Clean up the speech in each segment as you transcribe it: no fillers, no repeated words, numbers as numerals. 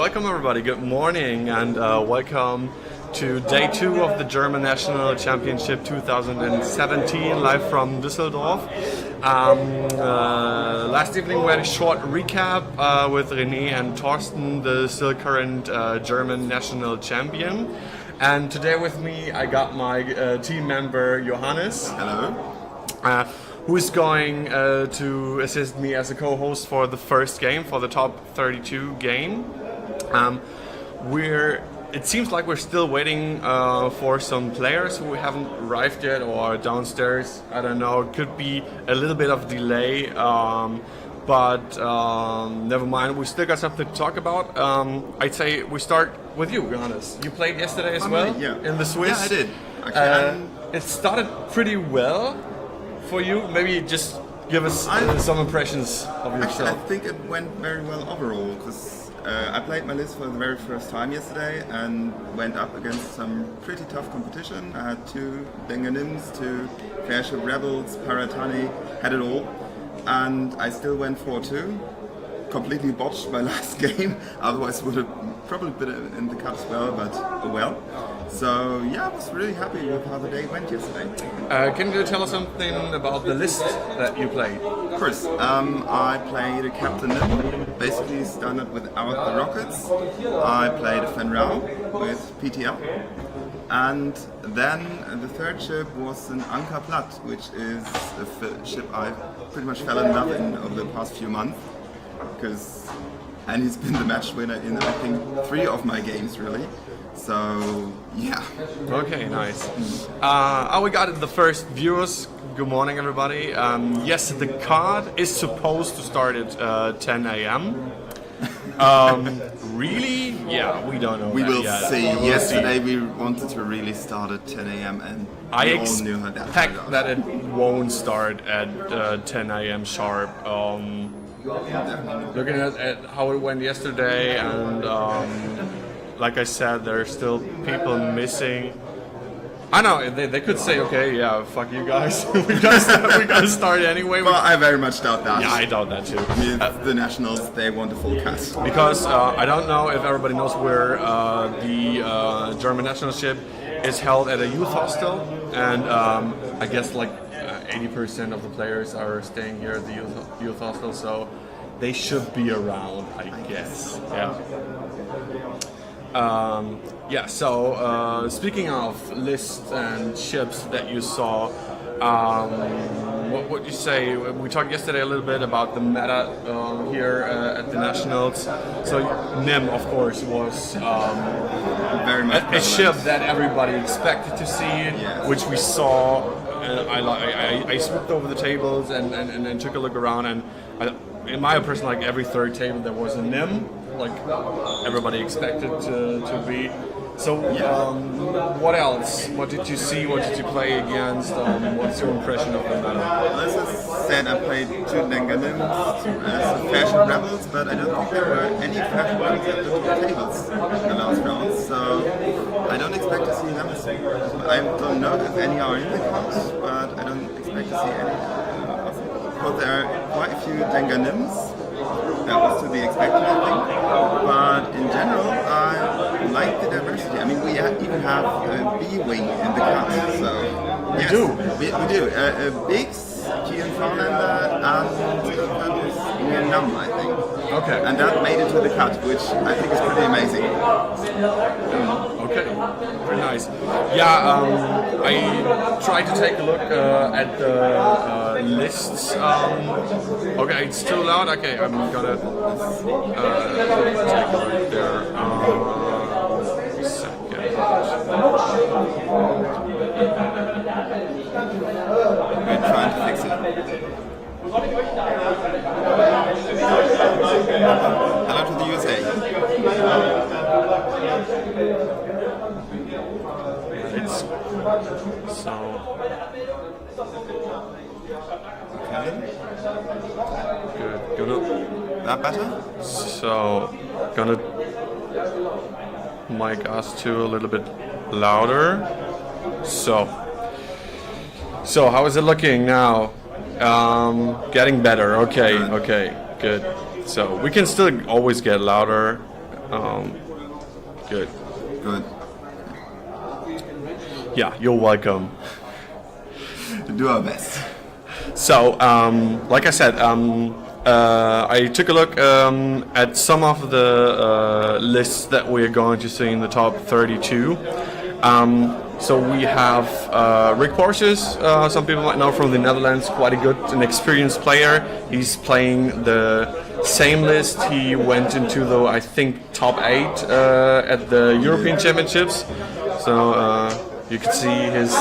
welcome everybody. Good morning and welcome to day 2 of the German National Championship 2017, live from Düsseldorf. Last evening we had a short recap with René and Torsten, the still current German national champion. And today with me I got my team member Johannes. Hello. Who is going to assist me as a co-host for the first game, for the top 32 game. It seems like we're still waiting for some players who haven't arrived yet or downstairs. I don't know, it could be a little bit of delay, but never mind, we still got something to talk about. I'd say we start with you, Johannes. You played yesterday as well in the Swiss. Yeah, I did. Actually, it started pretty well for you. Maybe just give us some impressions of yourself. Actually, I think it went very well overall because I played my list for the very first time yesterday and went up against some pretty tough competition. I had 2 Denganims, 2 Fairship Rebels, Paratani, had it all, and I still went 4-2. Completely botched my last game, otherwise would have probably been in the cup as well, but well. So yeah, I was really happy with how the day went yesterday. Can you tell us something about the list that you played? Of course, I played a Captain Nim, basically standard without the rockets. I played a Fenrau with PTL. And then the third ship was an Anker Platt, which is a ship I pretty much fell in love in over the past few months. And he's been the match winner in I think 3 of my games really. So yeah. Okay, nice. We got the first viewers. Good morning, everybody. Yes, the card is supposed to start at 10 a.m. Really? Yeah, we don't know. We will yet. see. Yesterday we wanted to really start at 10 a.m. and I we all knew how that expect turned out. that it won't start at 10 a.m. sharp. Looking at how it went yesterday, and like I said, there are still people missing. I know they could say, okay, yeah, fuck you guys, we gotta start anyway. Well, I very much doubt that. Yeah, I doubt that too. I mean, the Nationals, they want a full cast. Because I don't know if everybody knows where the German nationalship is held at a youth hostel, and I guess like 80% of the players are staying here at the youth hostel, so they should be around, I guess. Yeah. So speaking of lists and ships that you saw, what would you say? We talked yesterday a little bit about the meta here at the Nationals. So Nim, of course, was Very much a ship that everybody expected to see, which we saw. I swooped over the tables and took a look around, and in my impression, like every third table there was a Nim, like everybody expected to be. So what else? What did you see? What did you play against? What's your impression of the meta? As I said, I played 2 Denganims as Fairship Rebels, but I don't think there were any Fairship Rebels at the top tables in the last round, so I don't expect to see them. I don't know if any are in the cards, but I don't expect to see any. Because there are quite a few Denganims. That was to be expected, I think. But in general, I like the diversity. I mean, we even have a B-wing in the cut, so yes, we do. Biggs, Kian Farlander, and Ian Num, I think. Okay. And that made it to the cut, which I think is pretty amazing. Okay, very nice. Yeah, I tried to take a look at the lists. Okay, it's too loud. Okay, I'm gonna take a look there. Second. We're trying to fix it. Hello to the USA. It's so. Okay. Good. Gonna. That better? So, gonna mic us to a little bit louder. So how is it looking now? Getting better. Okay, good. So we can still always get louder. Good. Good. Yeah, you're welcome. To do our best. So, like I said, I took a look at some of the lists that we're going to see in the top 32. So we have Rick Porteous, some people might know from the Netherlands, quite a good and experienced player. He's playing the same list he went into, though, I think top 8 at the European Championships. So you can see his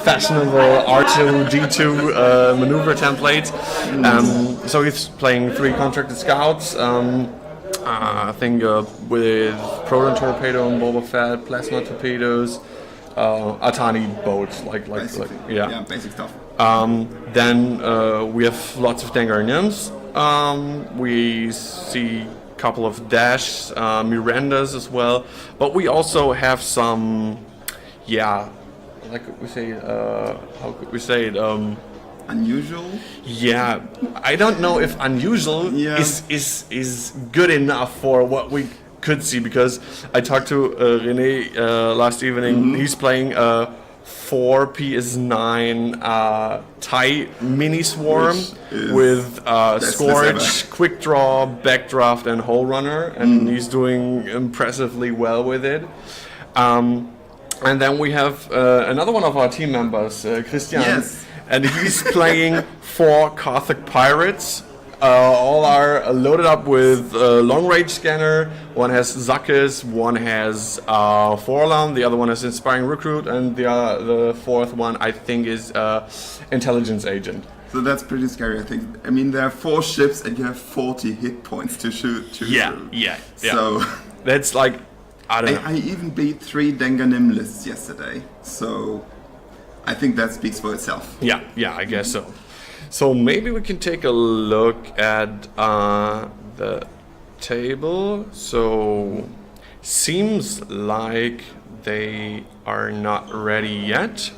fashionable R2-D2 maneuver template. So he's playing 3 contracted scouts. I think with Proton Torpedo and Boba Fett, Plasma Torpedoes, a tiny boat, like yeah, basic stuff. Then we have lots of Dengar Nymphs. We see a couple of Dash Mirandas as well, but we also have some, like we say, how could we say it? Unusual? Yeah, I don't know if unusual is good enough for what we could see, because I talked to René last evening. He's playing 4 PS9 Thai mini swarm with Scourge, Quick Draw, Backdraft, and Hole Runner, and he's doing impressively well with it. And then we have another one of our team members, Christian. Yes. And he's playing 4 Carthag Pirates. All are loaded up with long range scanner. One has Zakis, one has Forlam, the other one is Inspiring Recruit, and the fourth one I think is Intelligence Agent. So that's pretty scary, I think. I mean, there are 4 ships and you have 40 hit points to shoot. Yeah. So that's like, I don't know. I even beat 3 Denganim lists yesterday. So I think that speaks for itself. Yeah, I guess so. So maybe we can take a look at the table. So seems like they are not ready yet.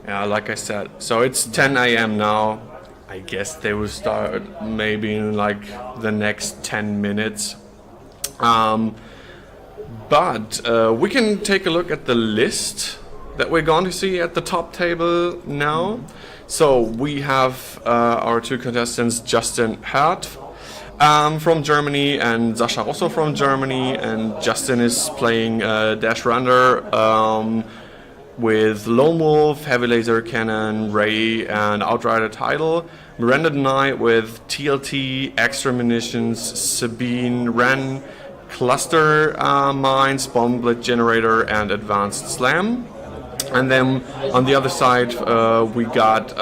Yeah, like I said, so it's 10 a.m. now. I guess they will start maybe in like the next 10 minutes. But we can take a look at the list that we're going to see at the top table now. So we have our 2 contestants, Justin Hart from Germany and Sascha Rosso from Germany, and Justin is playing Dash Runner with Lone Wolf, Heavy Laser Cannon, Ray, and Outrider title. Miranda Knight with TLT, Extra Munitions, Sabine, Ren, Cluster Mines, Bomb Blitz Generator, and Advanced Slam. And then on the other side, we got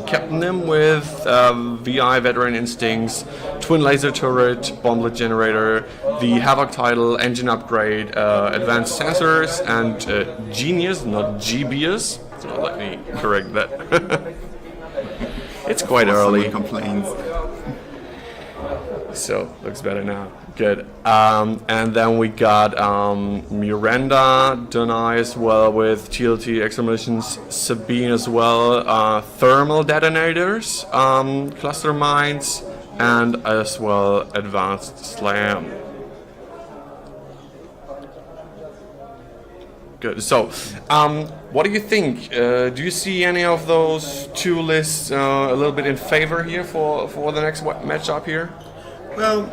Captain Nim with VI, Veteran Instincts, Twin Laser Turret, Bomb Blitz Generator, the Havoc title, Engine Upgrade, Advanced Sensors, and Genius, not Gebius. So let me correct that. It's quite early. Someone complains. So looks better now. Good. And then we got Miranda Donai as well with TLT Exclamations, Sabine as well, Thermal Detonators, Cluster Mines, and as well Advanced Slam. Good. So, what do you think? Do you see any of those 2 lists a little bit in favor here for the next matchup here? Well,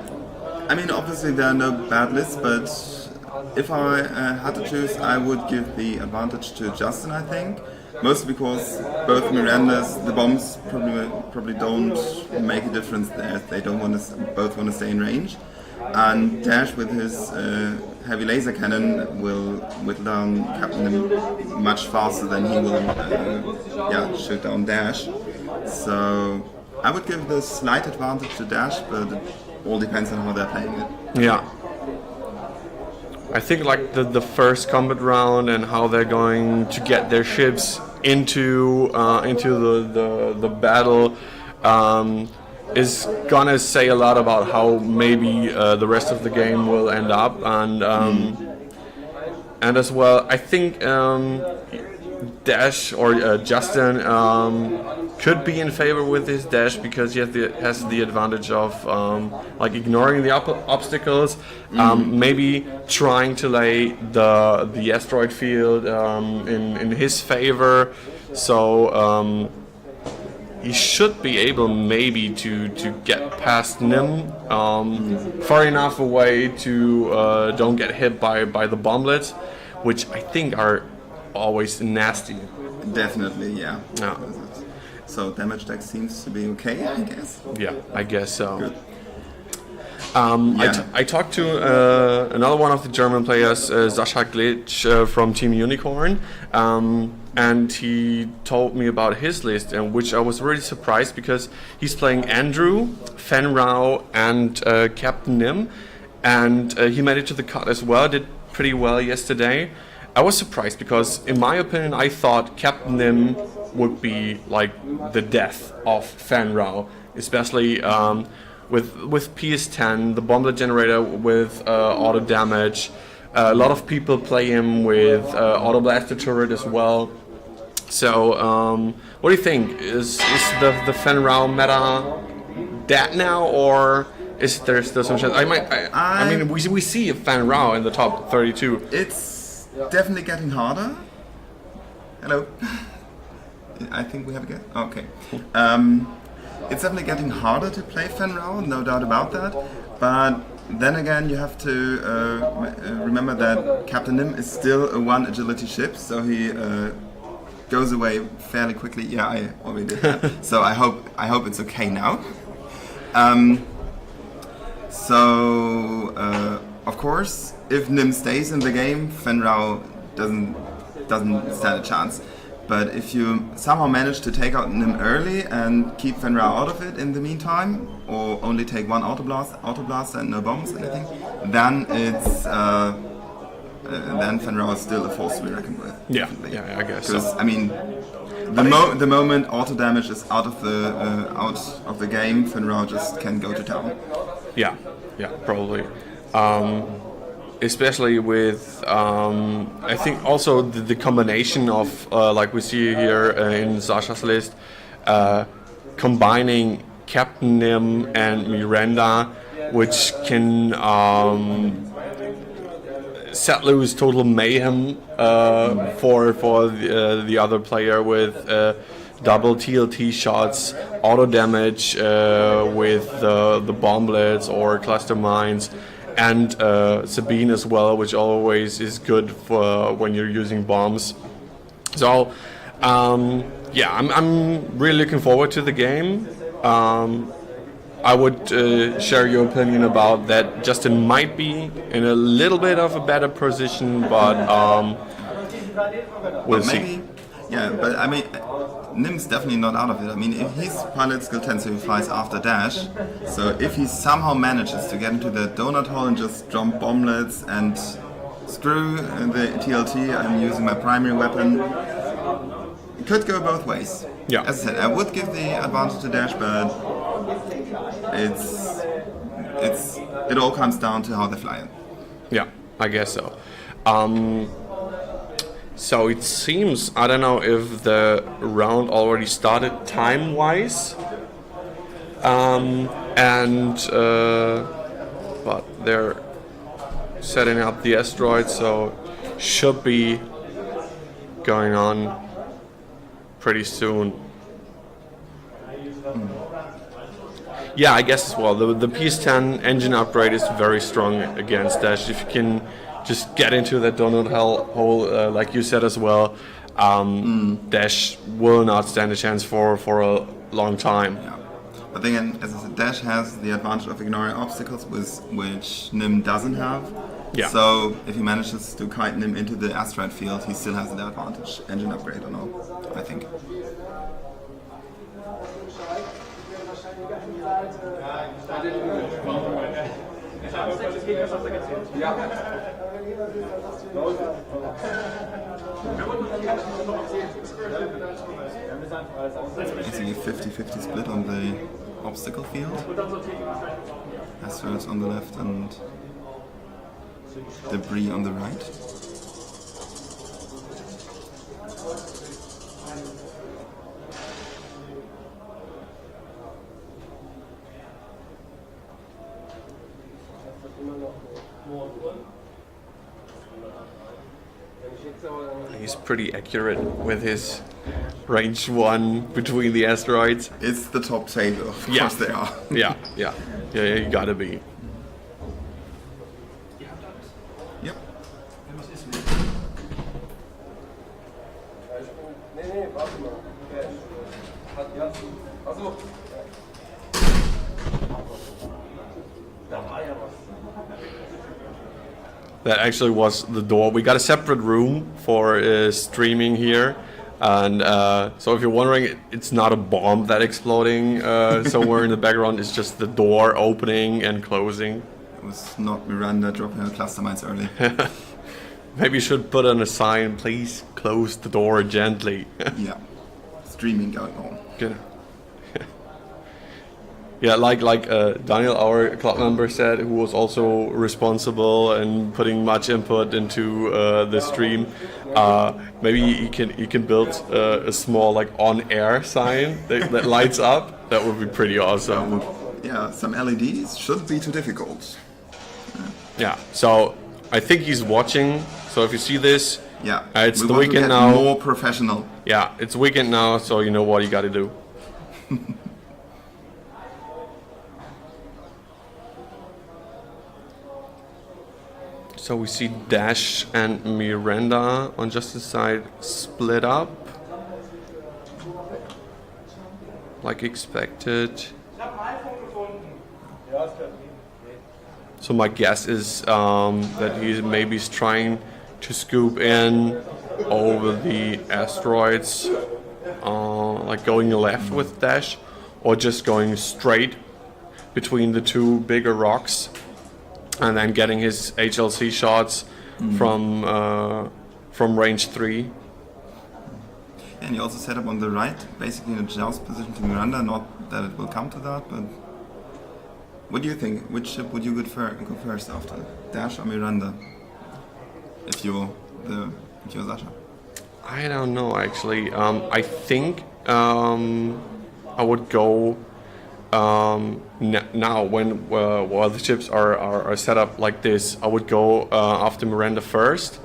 I mean, obviously there are no bad lists, but if I had to choose, I would give the advantage to Justin, I think. Mostly because both Mirandas, the bombs probably don't make a difference there. They don't both want to stay in range. And Dash with his heavy laser cannon will whittle down Captain much faster than he will shoot down Dash. So I would give the slight advantage to Dash, but it all depends on how they're playing it. Yeah. I think like the first combat round and how they're going to get their ships into the battle is gonna say a lot about how maybe the rest of the game will end up, and as well I think dash, or Justin could be in favor with his dash because he has the advantage of like ignoring the obstacles, maybe trying to lay the asteroid field in his favor. So he should be able maybe to get past Nim far enough away to don't get hit by the bomblets, which I think are always nasty. Definitely, yeah. Yeah. So damage deck seems to be okay, I guess. Yeah, I guess so. Good. I talked to another one of the German players, Sascha Glitch from Team Unicorn, and he told me about his list, and which I was really surprised because he's playing Andrew, Fenrau, and Captain Nim, and he made it to the cut as well. Did pretty well yesterday. I was surprised because, in my opinion, I thought Captain Nim would be like the death of Fenrau, especially with PS10, the bomblet generator with auto damage. A lot of people play him with auto blaster turret as well. So, what do you think? Is the Fenrau meta dead now, or is there still some chance? I mean, we see a Fenrau in the top 32. It's definitely getting harder. Hello. I think we have a guest. Okay. It's definitely getting harder to play Fenrau, no doubt about that. But then again, you have to remember that Captain Nim is still a 1 agility ship, so he goes away fairly quickly. Yeah, I already did that. So I hope it's okay now. Of course, if Nim stays in the game, Fenrau doesn't stand a chance. But if you somehow manage to take out Nim early and keep Fenrau out of it in the meantime, or only take 1 auto blast and no bombs, anything, then it's then Fenrau is still a force to be reckoned with. Yeah, I guess. Because I mean, the moment auto damage is out of the game, Fenrau just can go to town. Yeah, probably. Especially with, I think also the combination of, like we see here in Sascha's list, combining Captain Nim and Miranda, which can set loose total mayhem for the other player with double TLT shots, auto damage with the bomblets or cluster mines, and Sabine as well, which always is good for when you're using bombs. So I'm really looking forward to the game. I would share your opinion about that. Justin might be in a little bit of a better position, but we'll see. Yeah, but I mean, Nim's definitely not out of it. I mean, if his pilot skill tends to flies after dash, so if he somehow manages to get into the donut hole and just jump bomblets and screw the TLT, I'm using my primary weapon. It could go both ways. Yeah. As I said, I would give the advantage to dash, but it all comes down to how they fly it. Yeah, I guess so. So it seems, I don't know if the round already started time-wise, but they're setting up the asteroid, so should be going on pretty soon. Yeah, I guess as well. The PS10 engine upgrade is very strong against dash. If you can just get into that donut hole, like you said as well, dash will not stand a chance for a long time. Yeah. But again, as I said, dash has the advantage of ignoring obstacles, which Nim doesn't have. Yeah. So if he manages to kite Nim into the asteroid field, he still has the advantage. Engine upgrade or no, I think. It's a 50-50 split on the obstacle field. Asteroids on the left and debris on the right. he's pretty accurate with his range 1 between the asteroids. It's the top table, of Yeah. course they are. Yeah, you gotta be. Yep. That actually was the door. We got a separate room for streaming here. And so if you're wondering, it's not a bomb that exploding somewhere in the background. It's just the door opening and closing. It was not Miranda dropping her cluster mines early. Maybe you should put on a sign, please close the door gently. Yeah. Streaming going on. Good. Yeah, like Daniel, our club member, said, who was also responsible and putting much input into the stream. Maybe you can build a small like on-air sign that lights up. That would be pretty awesome. Yeah, some LEDs shouldn't be too difficult. Yeah. So I think he's watching. So if you see this, Yeah, it's we the want to weekend get now. more professional. Yeah, it's weekend now, so you know what you got to do. So we see Dash and Miranda on just the side split up, like expected. So my guess is that he maybe is trying to scoop in over the asteroids, like going left with Dash, or just going straight between the two bigger rocks, and then getting his HLC shots from range 3. And you also set up on the right, basically in a joust position to Miranda. Not that it will come to that, but what do you think? Which ship would you go first after, Dash or Miranda? If you're Sasha. I don't know actually. I think I would go now when while the ships are set up like this. I would go after Miranda first.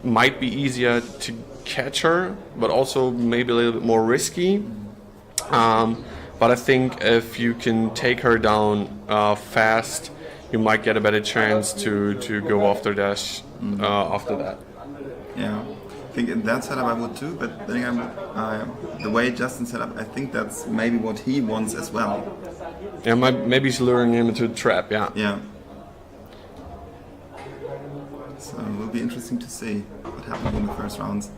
Might be easier to catch her, but also maybe a little bit more risky. But I think if you can take her down fast, you might get a better chance to go after Dash after that. Yeah, I think in that setup I would too, but then again, the way Justin set up, I think that's maybe what he wants as well. Yeah, maybe he's luring him into a trap, yeah. Yeah. So it will be interesting to see what happens in the first rounds.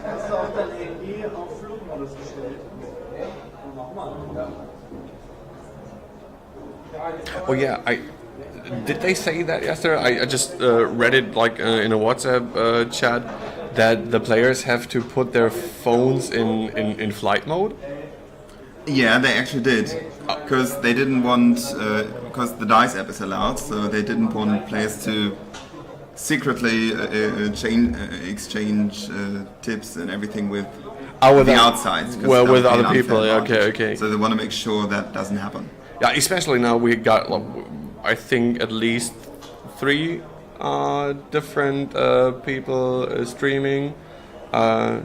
Hast du auch dein Handy auf Flugmodus gestellt? Nochmal. Oh yeah, did they say that yesterday? I just read it like in a WhatsApp chat that the players have to put their phones in flight mode. Yeah, they actually did, because they didn't want, because the DICE app is allowed, so they didn't want players to secretly exchange tips and everything with the outside. Well, with other people. Okay. So they want to make sure that doesn't happen. Yeah, especially now we got, I think, at least 3 different people streaming.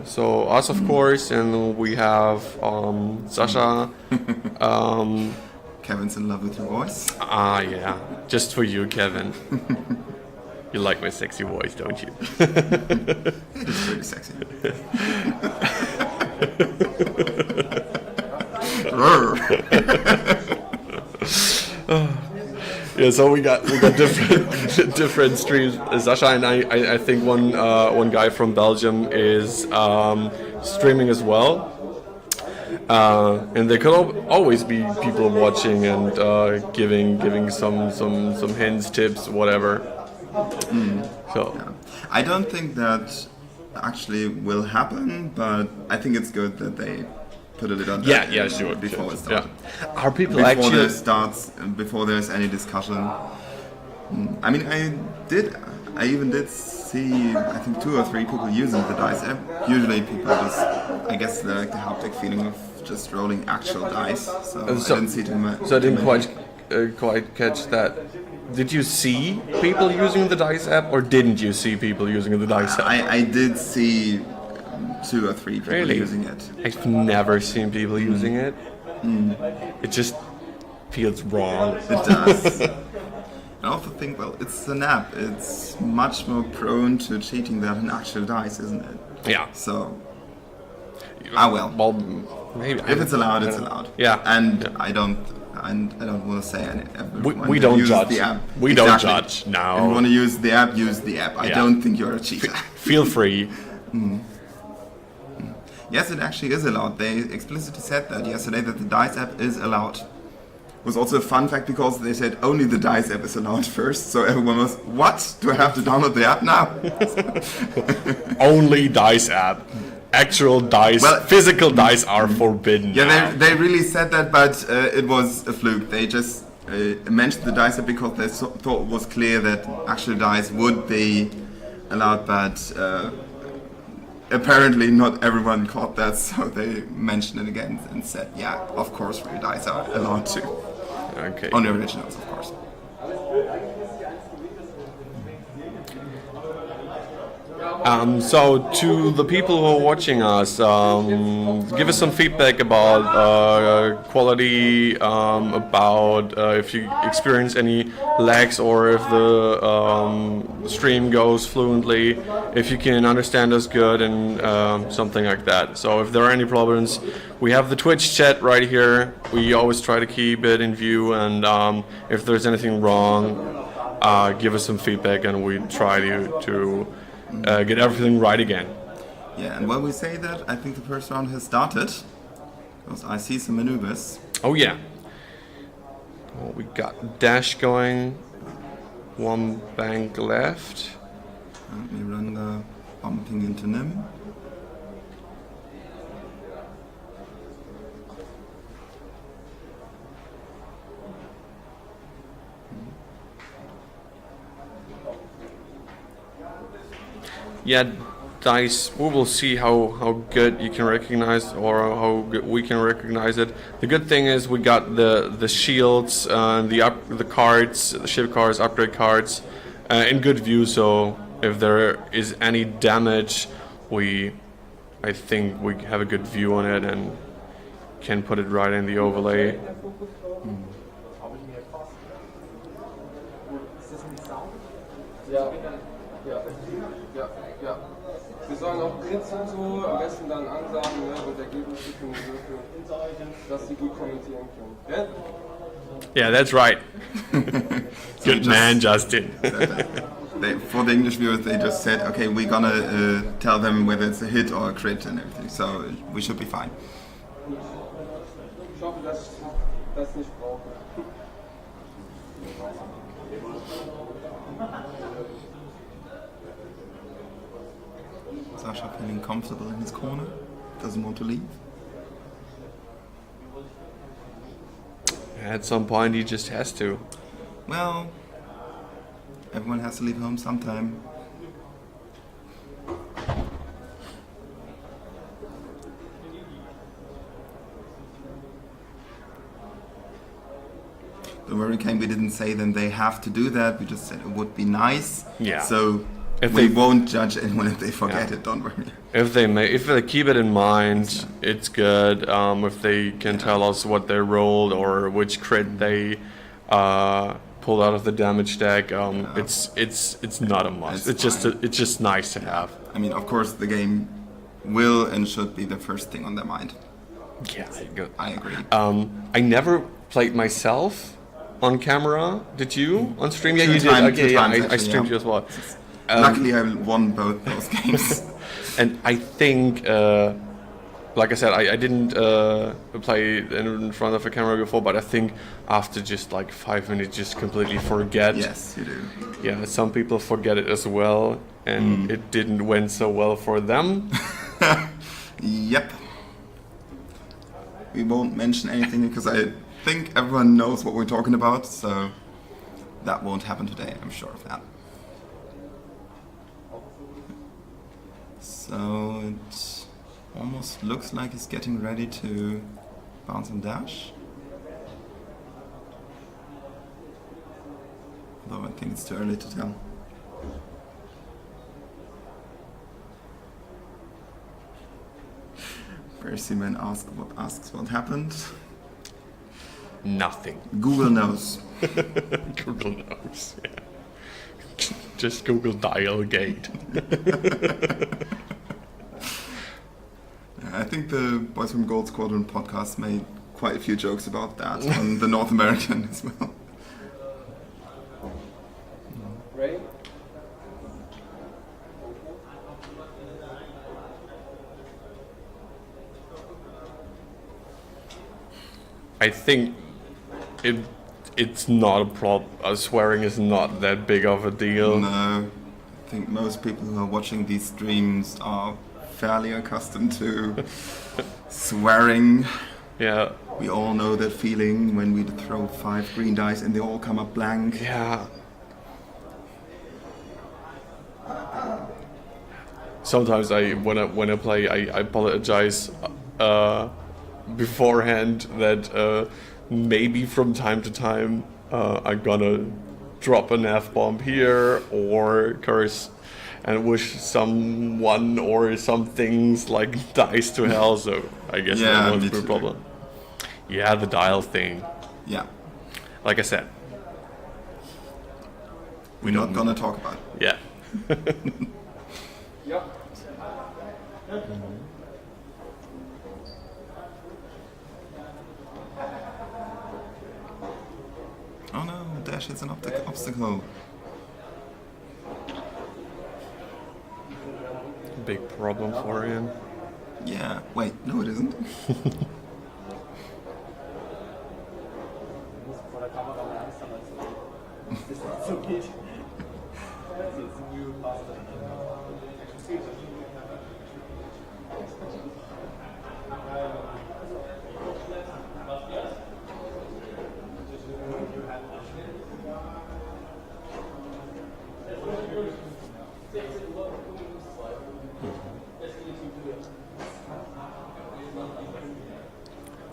So us, of course, and we have Sasha. Kevin's in love with your voice. Yeah, just for you, Kevin. You like my sexy voice, don't you? It's pretty sexy. Yeah, so we got different streams. Sasha and I think one guy from Belgium is streaming as well, and there could always be people watching and giving some hints, tips, whatever. So Yeah. I don't think that actually will happen, but I think it's good that they put a lid on Yeah, that. yeah, sure. Before sure, it starts. Yeah. Are people Before actually? there starts, before there's any discussion. I mean, I even did see, I think 2 or 3 people using the dice app. Usually people just, I guess they like the haptic feeling of just rolling actual dice. So I didn't see too much. So I didn't quite catch that. Did you see people using the dice app, or didn't you see people using the dice app? I did see 2 or 3 people Really? using it. I've never seen people using it. It just feels wrong. It does. I also think, well, it's an app. It's much more prone to cheating than an actual dice, isn't it? Yeah. So, well. Well, maybe. If it's allowed, it's allowed. Yeah. And Yeah. I don't want to say any. We don't judge. The app. We don't judge. No. If you want to use the app, use the app. I Yeah. don't think you're a cheater. Feel free. Yes, it actually is allowed. They explicitly said that yesterday that the dice app is allowed. It was also a fun fact because they said only the dice app is allowed first, so everyone was, what? Do I have to download the app now? Only dice app. Actual dice, Well, physical dice are forbidden. Yeah, now. they really said that, but it was a fluke. They just mentioned the dice app because they thought it was clear that actual dice would be allowed, but apparently not everyone caught that, so they mentioned it again and said, yeah, of course real dice are allowed to. Okay. On the originals, of course. So to the people who are watching us, give us some feedback about quality, about if you experience any lags or if the stream goes fluently, if you can understand us good and something like that. So if there are any problems, we have the Twitch chat right here. We always try to keep it in view, and if there's anything wrong, give us some feedback and we try to get everything right again. Yeah, and when we say that, I think the first round has started. Because I see some maneuvers. Oh yeah. Well, we got dash going, 1 bank left. Miranda bumping into Nim. Yeah, dice. We will see how good you can recognize or how good we can recognize it. The good thing is we got the shields, the cards, the ship cards, upgrade cards, in good view. So if there is any damage, I think we have a good view on it and can put it right in the overlay. Ja. Wir sollen auch Grits und so am besten dann ansagen, ne, mit Ergebnissen, dass sie gut kommentieren können. Ja? Yeah, that's right. Good man, Justin. For the English viewers, they just said, okay, we're gonna tell them whether it's a hit or a crit and everything, so we should be fine. Ich hoffe, dass ich das nicht brauche. Sasha feeling comfortable in his corner, doesn't want to leave. At some point, he just has to. Well, everyone has to leave home sometime. Don't worry, Kane, we didn't say then they have to do that, we just said it would be nice. Yeah. So If we they- won't judge anyone if they forget Yeah. it, don't worry. If they keep it in mind, it's good. If they can tell us what they rolled or which crit they pulled out of the damage deck, it's not a must. It's It's just nice to have. I mean, of course, the game will and should be the first thing on their mind. Yeah, good. I agree. I never played myself on camera. Did you on stream? Yeah, Two you did. times- Okay, two yeah, times I actually, streamed yeah. you as well. Luckily, I won both those games. And I think, like I said, I didn't play in front of a camera before, but I think after just like 5 minutes, just completely forget. Yes, you do. Yeah, some people forget it as well, and it didn't went so well for them. Yep. we won't mention anything because I think everyone knows what we're talking about, so that won't happen today, I'm sure of that. So it almost looks like he's getting ready to bounce and dash. Although I think it's too early to tell. Percy Man asks what happened. Nothing. Google knows. Google knows, yeah. Just Google dial gate. I think the Boys from Gold Squadron podcast made quite a few jokes about that on the North American as well. Ready? I think it's not a problem. Swearing is not that big of a deal. No, I think most people who are watching these streams are fairly accustomed to swearing. Yeah. We all know that feeling when we throw 5 green dice and they all come up blank. Yeah. Sometimes when I play, I apologize beforehand that maybe from time to time I'm gonna drop an F-bomb here or curse and wish someone or some things like dice to hell, so I guess that won't be a problem. Yeah, the dial thing. Yeah. Like I said. We're not gonna talk about it. Yeah. Ja. Oh no, dash hits an obstacle. Big problem for him. Yeah, wait, no it isn't. Vor der Kamera mal langsamer zu das nicht so geht. Das ist jetzt ein New Master.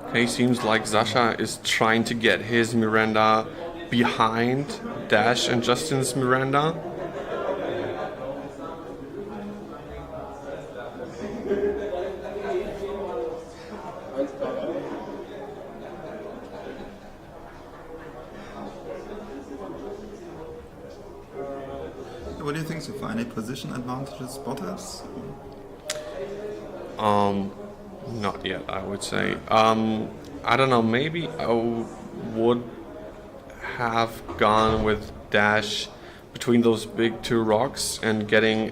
Okay, seems like Sasha is trying to get his Miranda behind Dash and Justin's Miranda. What do you think so far? Any position advantages spotters? Not yet, I would say. I don't know, maybe I would have gone with Dash between those big 2 rocks and getting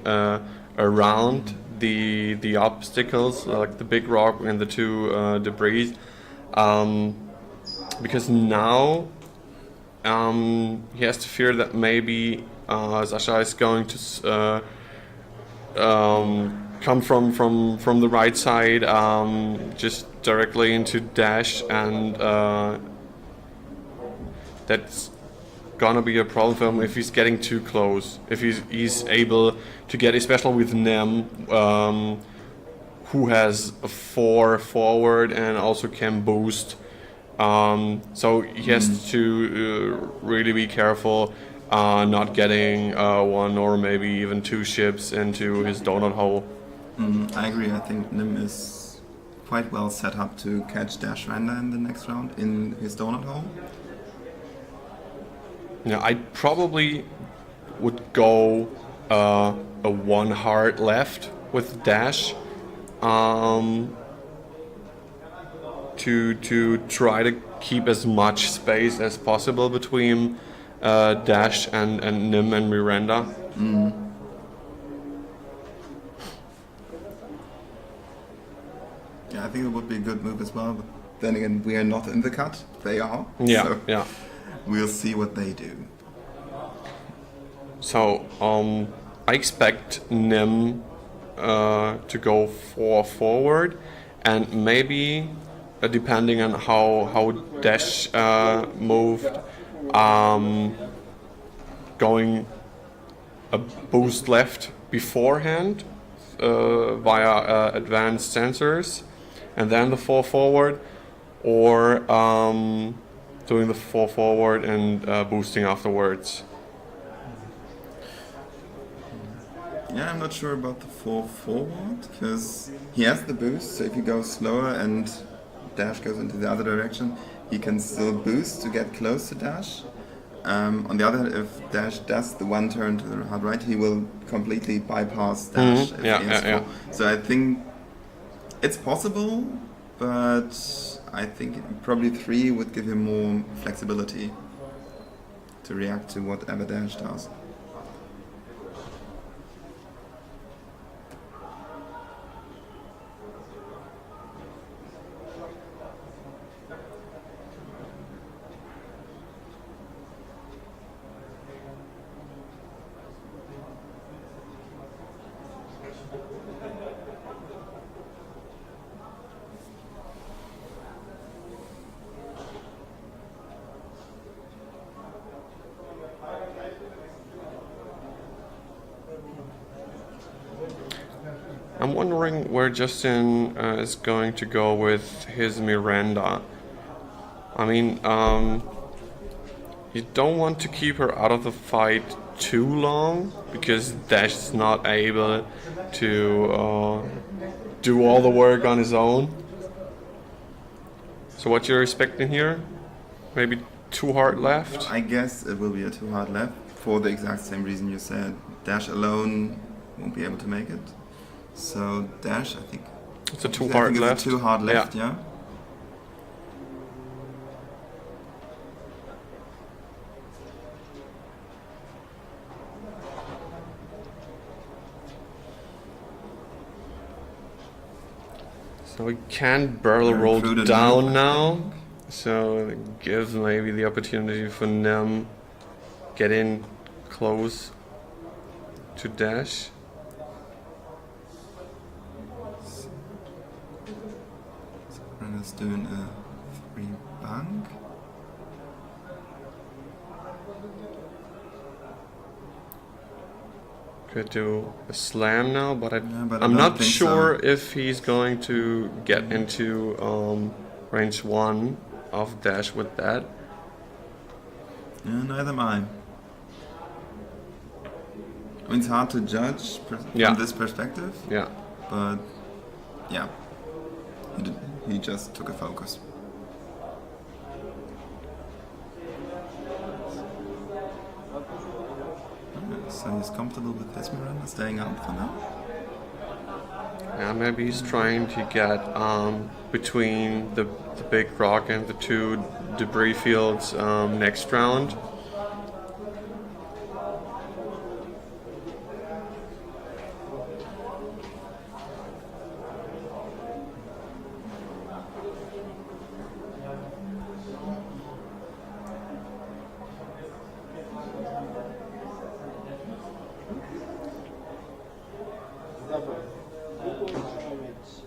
around the obstacles, like the big rock and the 2 debris. Because now he has to fear that maybe Sasha is going to come from the right side just directly into Dash, and that's gonna be a problem for him if he's getting too close. If he's able to get, especially with Nem, who has a 4 forward and also can boost. So he has to really be careful not getting 1 or maybe even 2 ships into his donut hole. I agree. I think Nim is quite well set up to catch Dash Randa in the next round in his donut hole. Yeah, I probably would go a 1 hard left with Dash to try to keep as much space as possible between Dash and Nim and Miranda. Yeah, I think it would be a good move as well. But then again, we are not in the cut. They are. Yeah, so yeah. We'll see what they do. So I expect Nim to go forward and maybe depending on how dash moved, going a boost left beforehand via advanced sensors, and then the fall forward, or doing the fall forward and boosting afterwards. Yeah, I'm not sure about the fall forward, because he has the boost, so if he goes slower and dash goes into the other direction, he can still boost to get close to dash. On the other hand, if dash does the one turn to the hard right, he will completely bypass dash. if he has full. So I think it's possible, but I think probably 3 would give him more flexibility to react to whatever dash does. I'm wondering where Justin is going to go with his Miranda. I mean, you don't want to keep her out of the fight too long, because Dash is not able to do all the work on his own. So what you're expecting here? Maybe too hard left? I guess it will be a too hard left for the exact same reason you said. Dash alone won't be able to make it. So dash, I think. It's a too hard left. Too hard left, yeah. So we can barrel roll down now. So it gives maybe the opportunity for Nim get in close to dash. Renner's doing a 3 bank. Could do a slam now, but I'm I don't not think sure so. if he's going to get into range 1 of dash with that. Yeah, neither am I. I mean, it's hard to judge from this perspective, Yeah. but yeah, he just took a focus. So he's comfortable with his Miranda staying out for now. Yeah, maybe he's trying to get between the big rock and the 2 debris fields next round.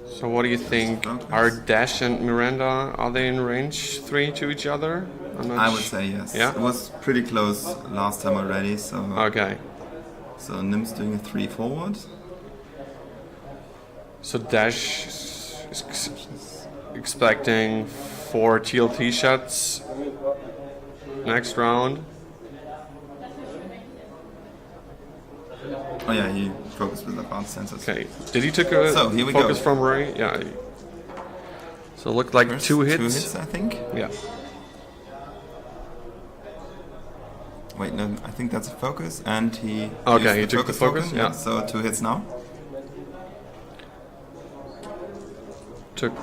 So what do you think? Are Dash and Miranda, are they in range 3 to each other? I would say yes. Yeah? It was pretty close last time already, so Okay. so Nim's doing a 3 forward. So Dash is expecting 4 TLT shots next round. Oh yeah, he focused with advanced sensors. Okay. Did he take a So, here we focus go. from Ray? Yeah. So it looked like First, 2 hits. 2 hits, I think. Yeah. Wait, no, I think that's a focus, and he Okay, used he took the focus, token, yeah. So 2 hits now. Took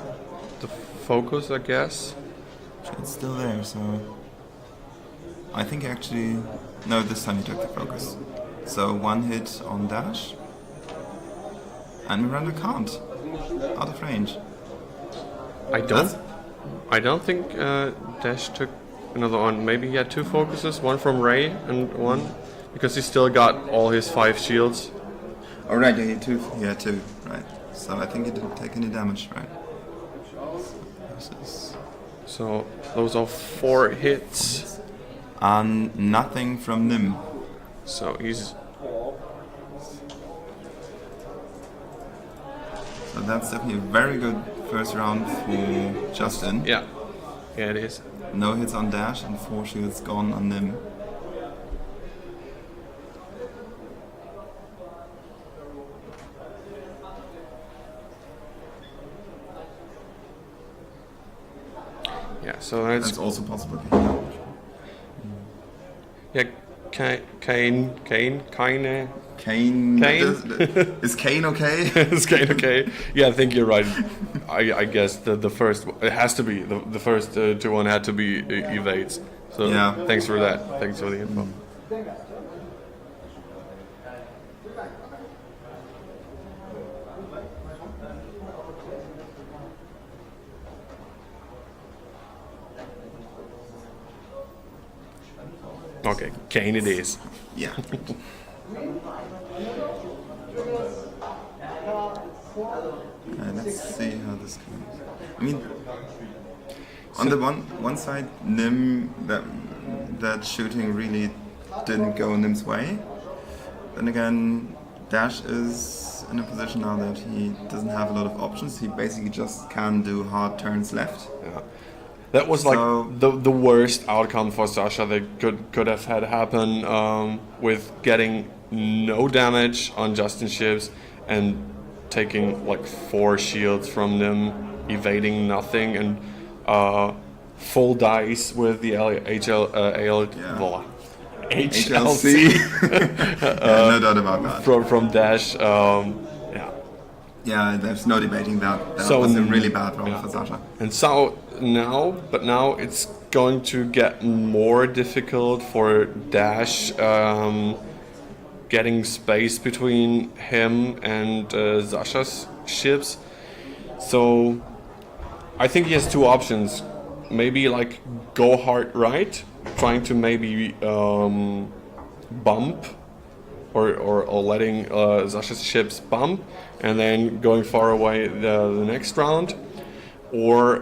the focus, I guess. It's still there, so I think actually no, this time he took the focus. So 1 hit on dash, and Miranda can't, out of range. I don't think Dash took another one. Maybe he had 2 focuses, one from Ray and one because he still got all his 5 shields. Oh right, yeah, he had 2, right. So I think he didn't take any damage, right? So those are 4 hits. And nothing from Nim. So he's So that's definitely a very good first round for Justin. yeah, it is. No hits on Dash and 4 shields gone on Nim. Yeah, so that's That's also possible. yeah. Kane. Kane. Kane? Is Kane okay? Is Kane okay? Yeah, I think you're right. I guess the first it has to be the first 2-1 had to be evades. So Yeah. thanks for that. Thanks for the info. Okay, Kane it is. Yeah. Let's see how this goes. I mean, on the one side, Nim, that shooting really didn't go Nim's way. Then again, Dash is in a position now that he doesn't have a lot of options. He basically just can do hard turns left. Yeah. That was like So- the worst outcome for Sasha that could have had happen, with getting no damage on Justin's ships and taking like 4 shields from them, evading nothing, and full dice with the HLC Yeah, no doubt about that. from Dash. Yeah. Yeah, there's no debating that. That So, was a really bad roll yeah. for Sasha. And so now it's going to get more difficult for Dash, getting space between him and Sasha's ships. So I think he has 2 options. Maybe like go hard right, trying to maybe bump or letting Sasha's ships bump, and then going far away the next round, or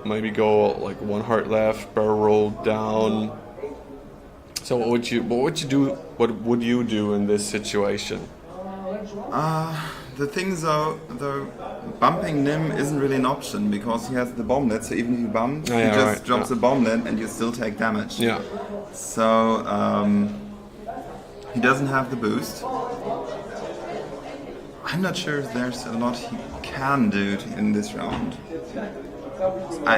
maybe go like 1 hard left, barrel roll down. So what would you do in this situation? The thing is though, bumping Nim isn't really an option because he has the bomblet, so even if you bump, Oh, he yeah, just right, drops yeah. the bomblet and you still take damage. Yeah. So he doesn't have the boost. I'm not sure if there's a lot he can do in this round.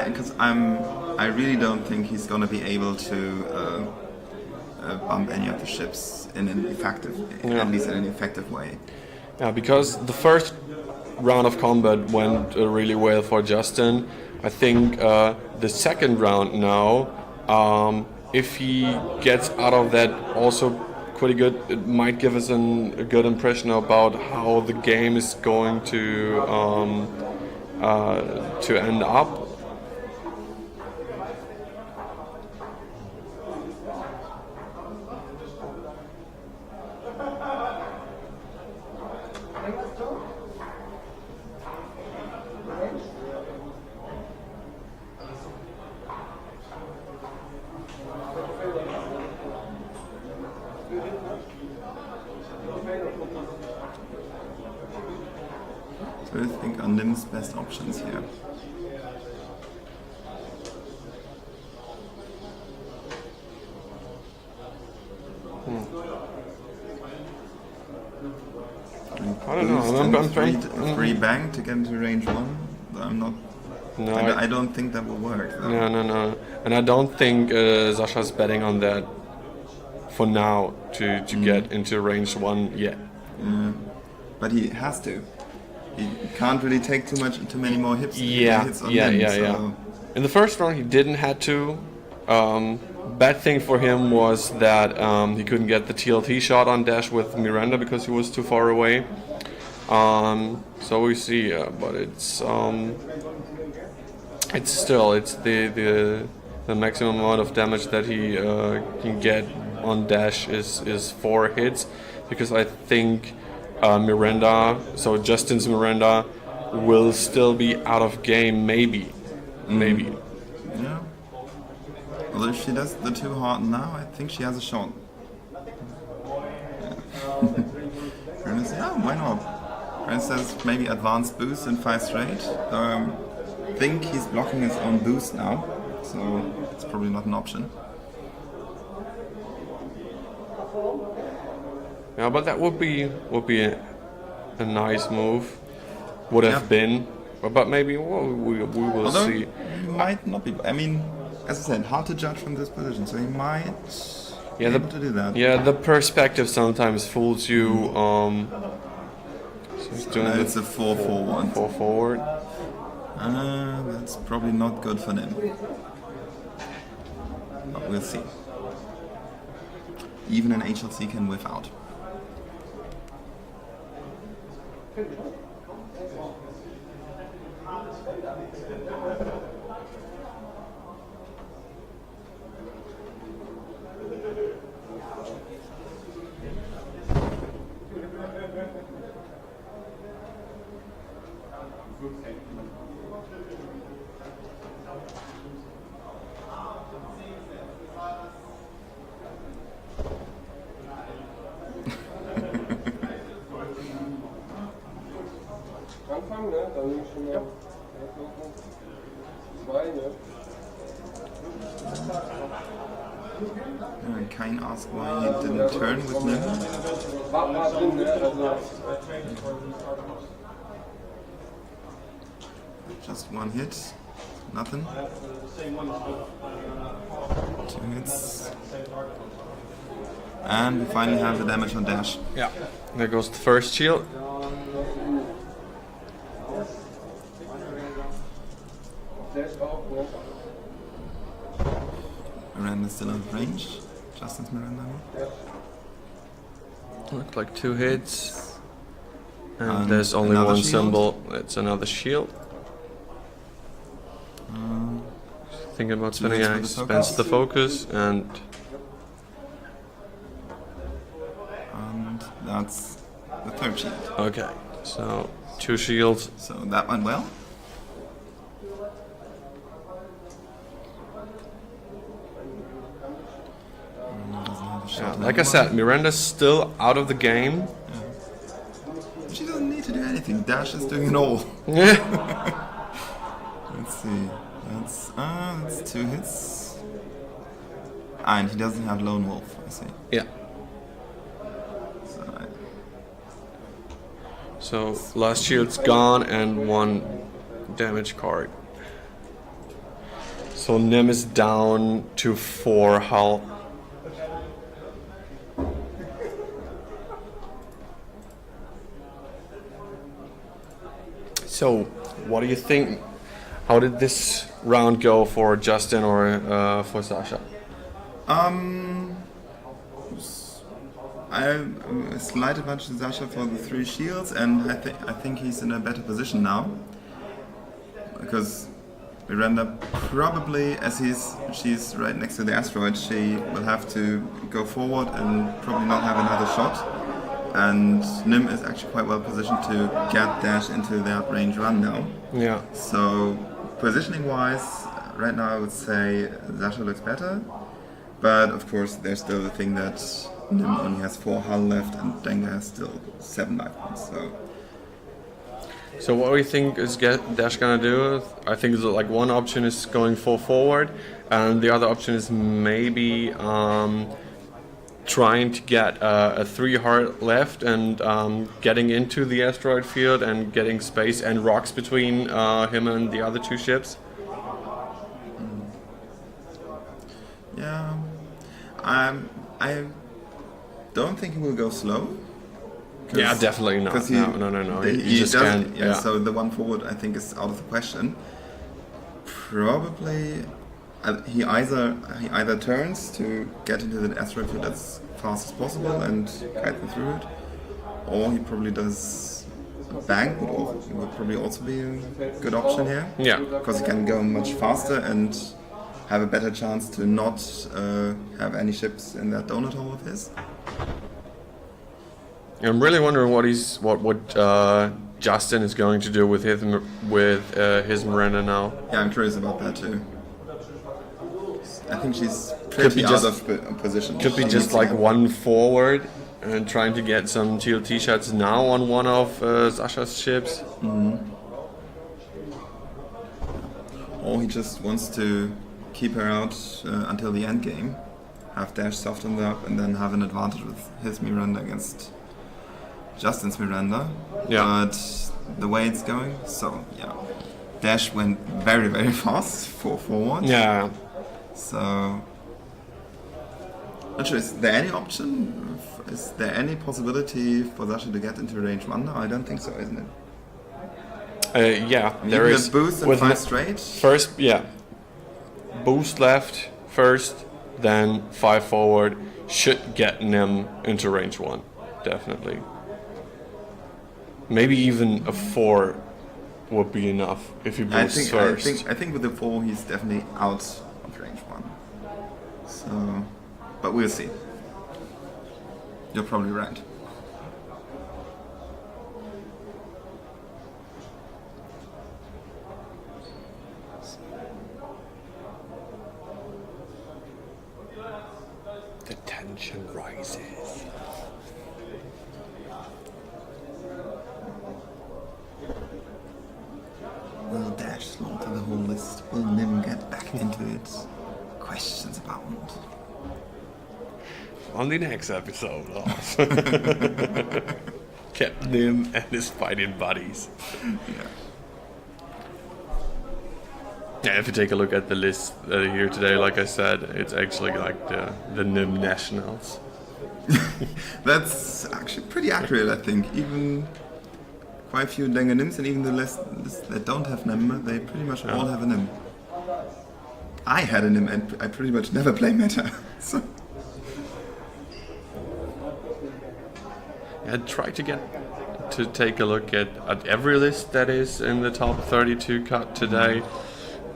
Because I really don't think he's gonna be able to bump any of the ships in an effective, Yeah. at least in an effective way. Yeah, because the first round of combat went really well for Justin. I think the second round now, if he gets out of that also pretty good, it might give us a good impression about how the game is going to end up. So I think are Nim's best options here. I don't know. Boost and free bang to get into range 1. I'm not. No, I don't think that will work. though. No. And I don't think Sasha's betting on that for now to get into range 1 yet. But he has to. He can't really take too many more hits on Yeah. him. So In the first round, he didn't have to. Bad thing for him was that he couldn't get the TLT shot on Dash with Miranda because he was too far away. So we see, but it's the maximum amount of damage that he can get on Dash is 4 hits, because I think Miranda, so Justin's Miranda, will still be out of game, maybe. Maybe. Yeah. Although if she does the 2 hard now, I think she has a shot. Ernest, yeah, why not? Ernest says maybe advanced boost in 5 straight. I think he's blocking his own boost now, so it's probably not an option. Yeah, but that would be a nice move. Would have been, but maybe we will Although see. he might not be. I mean, as I said, hard to judge from this position, so he might be able to do that. Yeah, the perspective sometimes fools you. So he's doing It's a 4 forward. 4 forward. That's probably not good for him. But we'll see. Even an HLC can whiff out. Anfangen, ne? Dann nehme ich schon mal 2, ne? Kine asked why he didn't turn with Nim. War drin, ne? Also, Just 1 hit, nothing. 2 hits. And we finally have the damage on dash. Yeah. There goes the first shield. Dash auch, ne? Miranda still out of range. Justin's Miranda. Look like 2 hits. And And there's only another 1 shield. symbol. It's another shield. Thinking about spinning, hits yeah, with the spends the focus, and That's the 3rd shield. okay, so 2 shields. So that went well. Doesn't have a Yeah, shot like I anymore. said, Miranda's still out of the game. She doesn't need to do anything. Dash is doing it all. Yeah. Let's see. That's 2 hits. And he doesn't have Lone Wolf, I see. Yeah. So So last shield's gone and 1 damage card. So Nim is down to 4 hull. So, what do you think? How did this round go for Justin or for Sasha? I'm a slight advantage to Sasha for the 3 shields, and I think he's in a better position now. Because Miranda probably, as she's right next to the asteroid, she will have to go forward and probably not have another shot. And Nim is actually quite well positioned to get Dash into that range run now. Yeah. So positioning wise, right now I would say Sasha looks better. But of course there's still the thing that Nim only has 4 hull left and Denga has still 7 life points. So what do you think is Dash gonna do? I think it's like one option is going full forward, and the other option is maybe trying to get a 3 heart left and getting into the asteroid field and getting space and rocks between him and the other 2 ships. Yeah, I don't think he will go slow. Yeah, definitely not. No. He just doesn't. can't. Yeah, Yeah. so the 1 forward I think is out of the question. Probably he either turns to get into the asteroid field as fast as possible and guide them through it, or he probably does bank would probably also be a good option here. Yeah. Because he can go much faster and have a better chance to not have any ships in that donut hole of his. I'm really wondering what Justin is going to do with his Miranda now. Yeah, I'm curious about that too. I think she's pretty out of position. Could be She just needs to like get- one forward and trying to get some TLT shots now on one of Sasha's ships. Or he just wants to keep her out until the end game, have Dash softened up, and then have an advantage with his Miranda against Justin's Miranda. Yeah. But the way it's going, so yeah. Dash went very, very fast forward. Yeah. So, not sure, is there any option? Is there any possibility for Sasha to get into range 1 now? I don't think so, isn't it? Yeah, You there can is. get boost and with 5 straight. First, yeah. Boost left first, then 5 forward. Should get Nim into range 1. Definitely. Maybe even a 4 would be enough if he boosts first. I think with the 4 he's definitely out of range 1. So, but we'll see. You're probably right. The tension rises. Will Dash slaughter the whole list? Will Nim get back into it? Questions abound. On the next episode of Captain Nim and his fighting buddies. Yeah, if you take a look at the list here today, like I said, it's actually like the Nim Nationals. That's actually pretty accurate, I think. Even quite a few Denga Nims, and even the list that don't have Nim, they pretty much all have a Nim. I had a Nim, and I pretty much never play meta. So. I tried to take a look at every list that is in the top 32 cut today,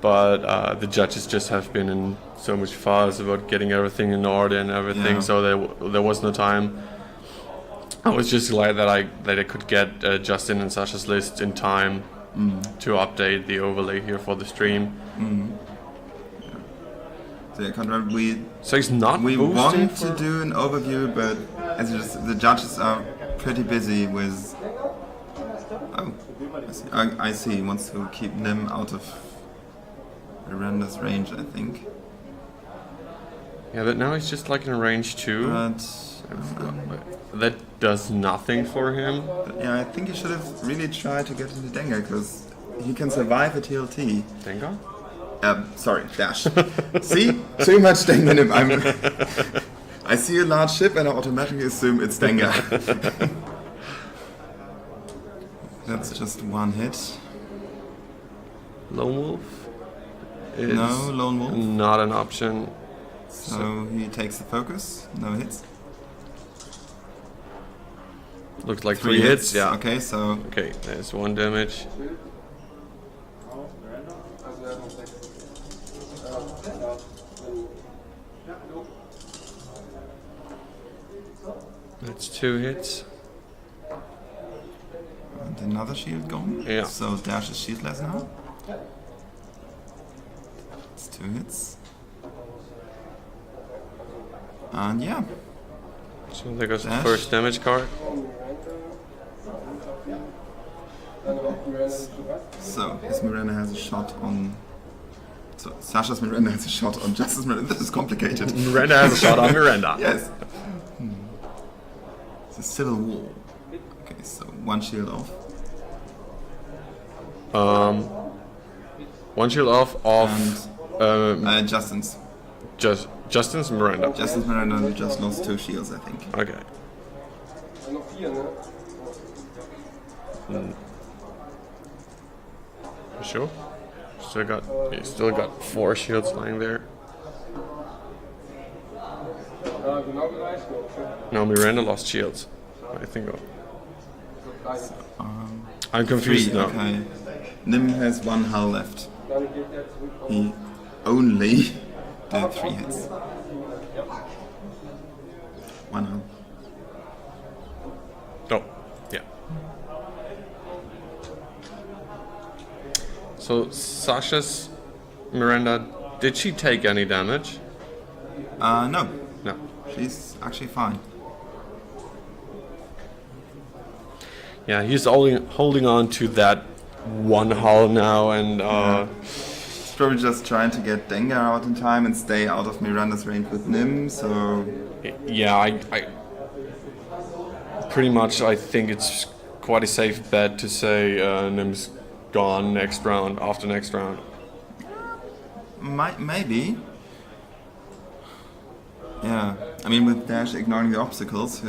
but the judges just have been in so much fuss about getting everything in order and everything, Yeah. so there was no time. I was just glad that I could get Justin and Sasha's list in time to update the overlay here for the stream. So I can't remember. So he's not We boosting want for... to do an overview, but as the judges are pretty busy with. Oh, I see. He wants to keep Nim out of Miranda's range, I think. Yeah, but now he's just like in range 2. But That does nothing for him. yeah, I think he should have really tried to get into Denga because he can survive a TLT. Dengar? Sorry, Dash. See? Too much Denga Nim. I see a large ship and I automatically assume it's Denga. That's just one hit. Lone Wolf? Is No, Lone Wolf. not an option. So he takes the focus. No hits. Looks like 3 hits, yeah. Okay, so Okay, there's 1 damage. Also er hat noch 6. That's 2 hits. and another shield gone. Yeah. So Dash is shieldless now. It's 2 hits. And yeah. So there goes the Dash. first damage card. So his Miranda has a shot on. So Sasha's Miranda has a shot on Justice Miranda. This is complicated. Miranda has a shot on Miranda. Yes. It's a civil war. Okay, so 1 shield off. 1 shield off of And Justin's. Justin's Miranda. Justin's Miranda just lost 2 shields, I think. Okay. Noch 4, ne? You sure? Still got 4 shields lying there. Ja, genau gleich noch. No, Miranda lost shields. I think. Also 3. I'm confused 3, now. okay. Nim has 1 hull left. Dann geht er zurück. He only did 3 hits. 1 hull. Oh, yeah. So Sasha's Miranda, did she take any damage? No. No. She's actually fine. Yeah, he's holding on to that one hull now, and He's probably just trying to get Dengar out in time and stay out of Miranda's range with Nim, so... yeah, I pretty much I think it's quite a safe bet to say Nim's gone next round, after next round. Maybe. Yeah, I mean with Dash ignoring the obstacles,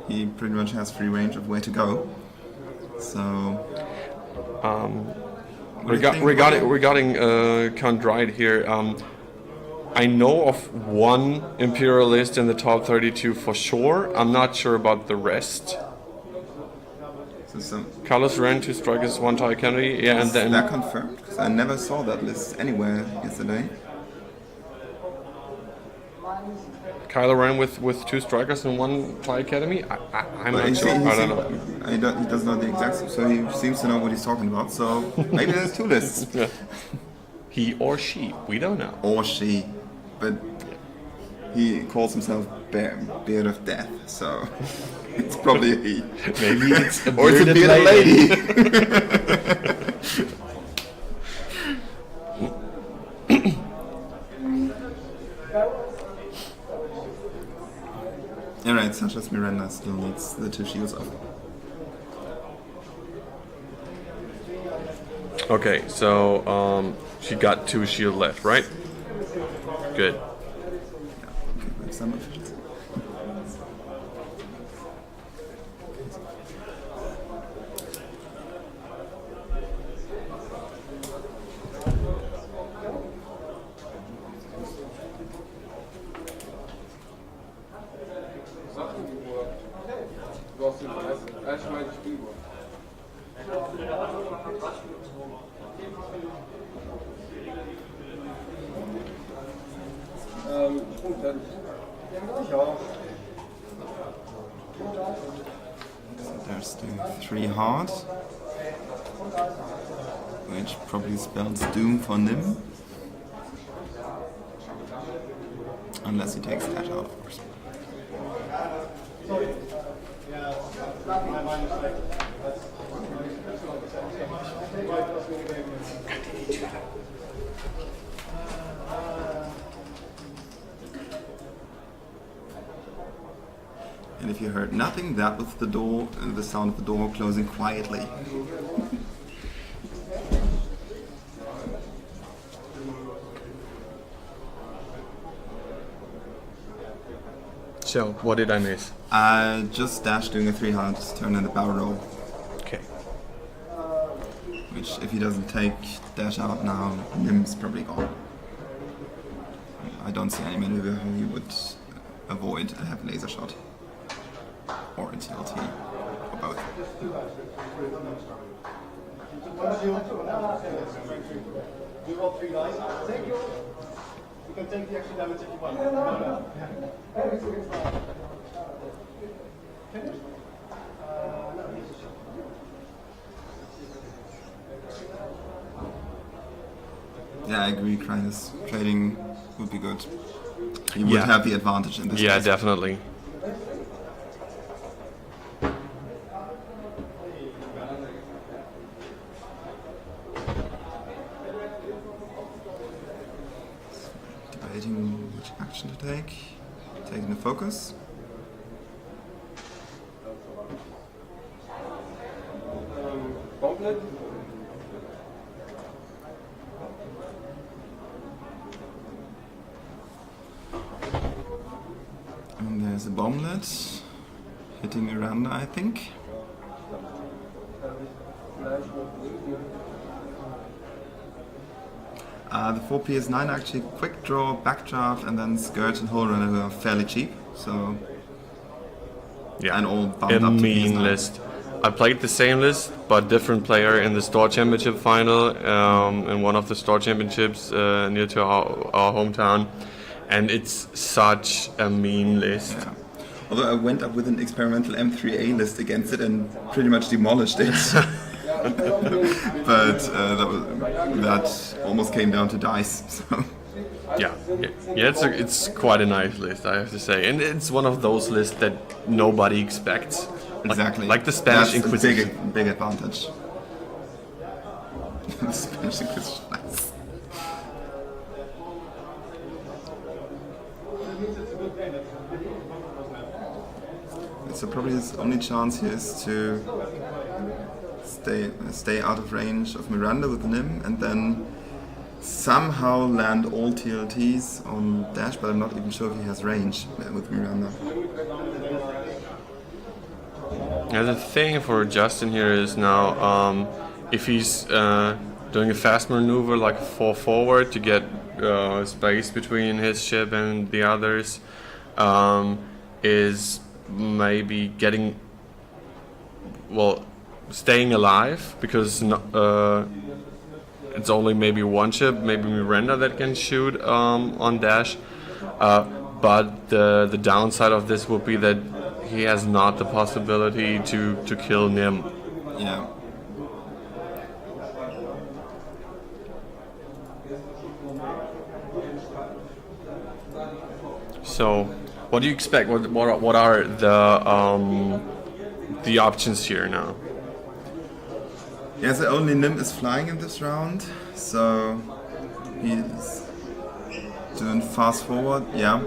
he pretty much has free range of where to go. So... regarding Condrite here, I know of one Imperialist in the top 32 for sure. I'm not sure about the rest. So Carlos Ren, 2 strikers, 1 TIE Kennedy, yeah, and is then that confirmed? Because I never saw that list anywhere yesterday. Kylo Ren with 2 strikers and 1 TIE Academy. I'm But not sure. I don't know. He doesn't know the exact, so he seems to know what he's talking about. So maybe there's 2 lists. Yeah. He or she, we don't know. Or she, but he calls himself Beard of Death, so it's probably a he. Maybe it's a Or it's a bearded bearded lady. Alright, Sasha's Miranda still needs the 2 shields up. Okay, so she got 2 shield left, right? Good. Okay, with some efficiency. Du hast den erst mal die Spielburg. Ich bin fertig. Ich auch. There's the 3 hard, which probably spells doom for Nim. Unless he takes that out, of course. And if you heard nothing, that was the door, the sound of the door closing quietly. So, what did I miss? Just Dash doing a 3 hard turn and a barrel roll. Okay. Which, if he doesn't take Dash out now, Nim's probably gone. I don't see any maneuver how he would avoid a heavy laser shot. Or a TLT, or both. You roll 3 dice. Take your. You can take the extra damage if you want. No. Finish? Yeah, I agree, Krynus. Trading would be good. He would Yeah. have the advantage in this Yeah, case. definitely. Debating which action to take. Taking the focus. Gauntlet. And there's a bomblet hitting Miranda, I think. The 4PS9 actually quick draw, backdraft, and then Scourge and Hull Runner who are fairly cheap, so Yeah. and all bumped A up to mean PS9. list. I played the same list, but different player in the Store Championship final, in one of the Store Championships near to our hometown, and it's such a mean list. Yeah. Although I went up with an experimental M3A list against it and pretty much demolished it. but that almost came down to dice. So. Yeah, it's quite a nice list, I have to say, and it's one of those lists that nobody expects. Exactly. Like the Spanish That's Inquisition. a big advantage. The Spanish Inquisition. Nice. So probably his only chance here is to stay out of range of Miranda with Nim, and then somehow land all TLTs on dash, but I'm not even sure if he has range with Miranda. Yeah, the thing for Justin here is now, if he's doing a fast maneuver like a 4 forward to get space between his ship and the others, is maybe staying alive, because it's only maybe one ship, maybe Miranda, that can shoot on dash. But the downside of this would be that he has not the possibility to kill Nim. Yeah. So, what do you expect? What are the options here now? Yeah, so only Nim is flying in this round, so he's doing fast forward. Yeah, I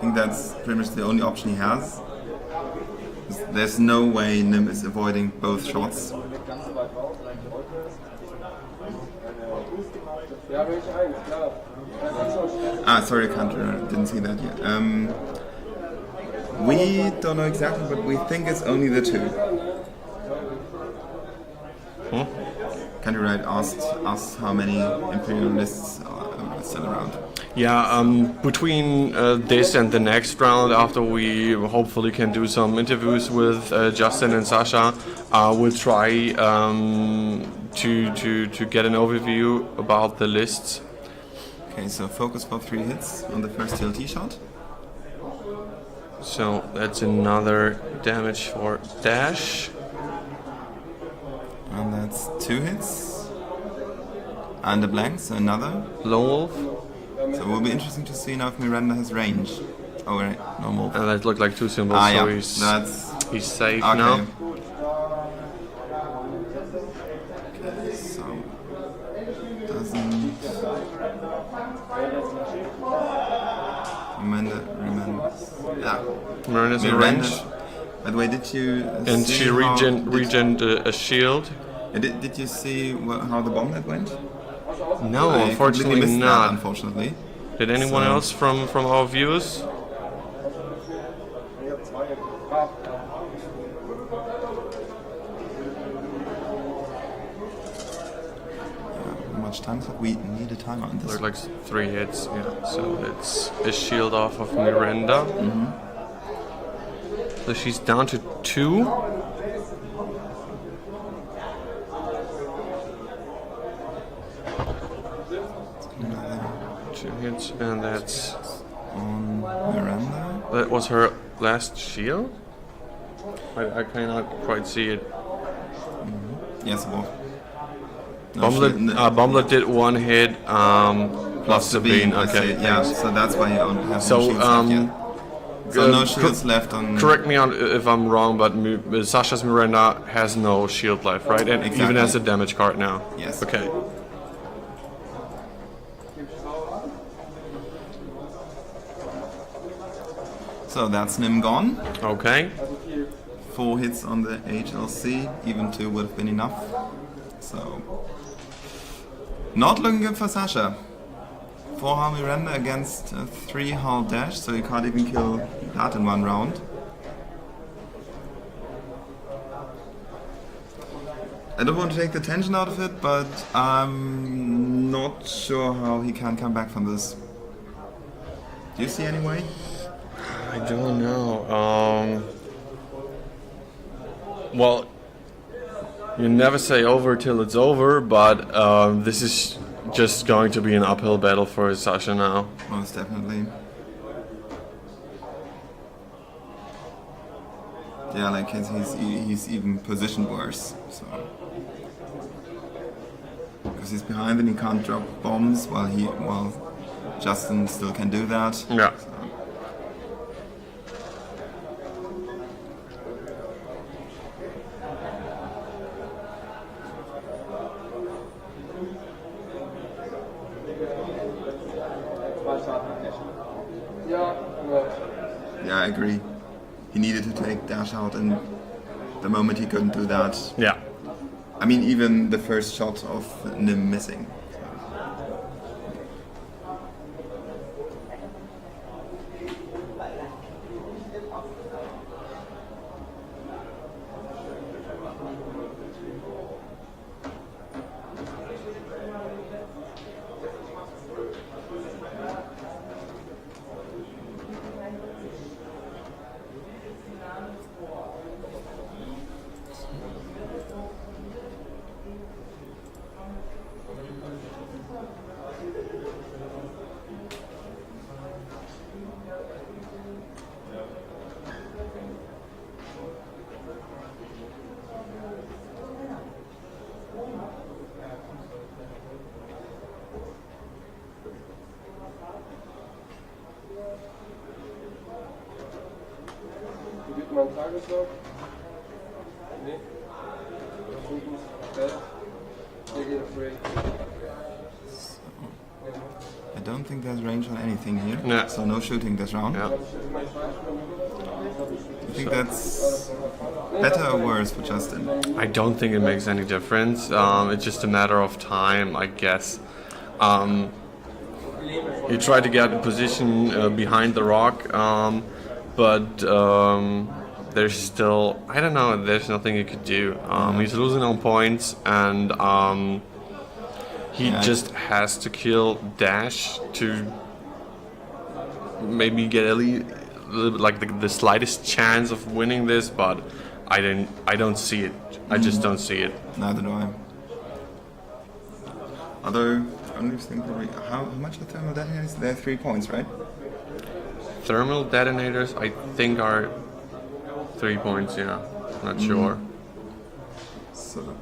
think that's pretty much the only option he has. There's no way Nim is avoiding both shots. Sorry, I didn't see that yet. We don't know exactly, but we think it's only the two. Country Right asked how many Imperialists are still around. Yeah, between this and the next round, after we hopefully can do some interviews with Justin and Sasha, we'll try to get an overview about the lists. Okay, so focus for 3 hits on the first TLT shot. So that's another damage for dash. And that's 2 hits. And a blank, so another. Lone Wolf. So it will be interesting to see now if Miranda has range. Oh, right, no more. And that looked like 2 symbols, so yeah, he's safe okay. now. Okay, so doesn't Miranda. Yeah. Miranda's in range. By the way, did you And see she regened a shield. Did you see how the bomb that went? No, I unfortunately completely missed that, not. unfortunately. Did anyone else from our viewers? How much time have we need a timer on this? There's like 3 hits, yeah. So it's a shield off of Miranda. So she's down to 2. Another 2 hits, and that's on Miranda. that was her last shield. I cannot quite see it. Yes, well. Bomblet did 1 hit plus Sabine. I Okay, see. Yeah, thanks. so that's why you don't have So, no shields left yet. So no shields left on. Correct me if I'm wrong, but Sasha's Miranda has no shield life, right? And even Exactly. has a damage card now. Yes. Okay. So that's Nim gone. Okay. 4 hits on the HLC, even 2 would have been enough. So, not looking good for Sasha. 4 hull Miranda against 3 hull dash, so you can't even kill that in 1 round. I don't want to take the tension out of it, but I'm not sure how he can come back from this. Do you see any way? I don't know. Well, you never say over till it's over, but this is just going to be an uphill battle for Sasha now. Most definitely. Yeah, like he's even positioned worse. So because he's behind and he can't drop bombs while Justin still can do that. Yeah. So. Yeah, I agree. He needed to take dash out, and the moment he couldn't do that, Yeah. I mean, even the first shot of Nim missing. Gibt man einen Tageslog? Nee. They get afraid. I don't think there's range on anything here, No. so no shooting this round. Yeah. I think that's better or worse for Justin? I don't think it makes any difference. It's just a matter of time, I guess. He tried to get in position behind the rock, but there's still, I don't know, there's nothing he could do. He's losing on points, and he just has to kill Dash to maybe get the slightest chance of winning this, but I don't see it. I just don't see it. Neither do I. Although, only thing probably, how much are thermal detonators? They're 3 points, right? Thermal detonators, I think, are 3 points. Yeah, not sure. So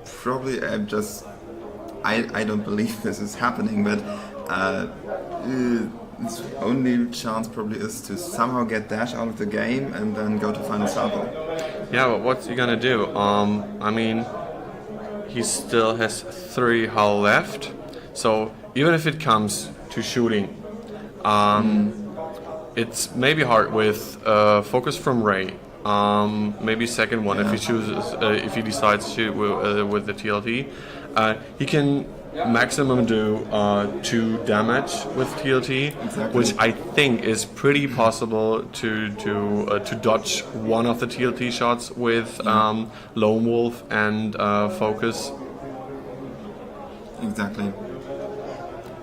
probably I don't believe this is happening, but its only chance probably is to somehow get Dash out of the game and then go to final salvo. Yeah, but what's he gonna do? I mean, he still has 3 hull left, so even if it comes to shooting, it's maybe hard with focus from Ray. Maybe second one if he chooses, if he decides to shoot with the TLT, he can maximum do 2 damage with TLT, which I think is pretty possible to dodge one of the TLT shots with Lone Wolf and focus. Exactly.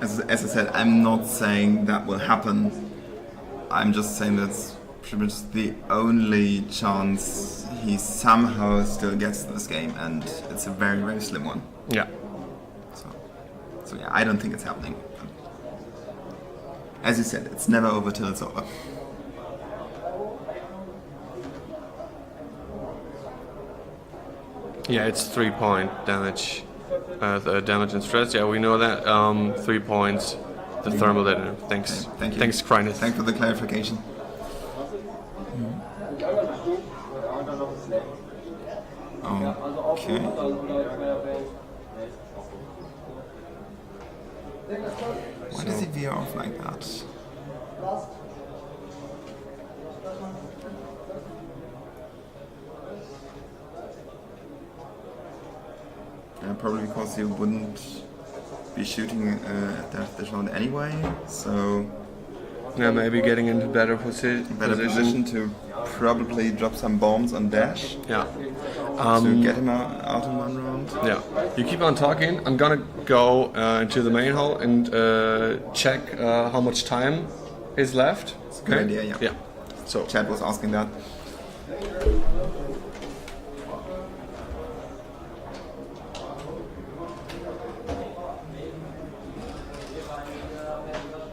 As I said, I'm not saying that will happen. I'm just saying that's pretty much the only chance he somehow still gets this game, and it's a very, very slim one. Yeah. So yeah, I don't think it's happening. As you said, it's never over till it's over. Yeah, it's 3 point damage. The damage and stress. Yeah, we know that. 3 points. The thermal detonator. Thanks. Okay, thank you. Thanks, Kryneth. Thanks for the clarification. Okay. Why does he veer off like that? Probably because you wouldn't be shooting at that threshold anyway, so Yeah, maybe getting into better position. to probably drop some bombs on Dash Yeah. to get him out in one round. Yeah. You keep on talking. I'm gonna go into the main hall and check how much time is left. It's a good idea, yeah. Yeah. So. Chad was asking that.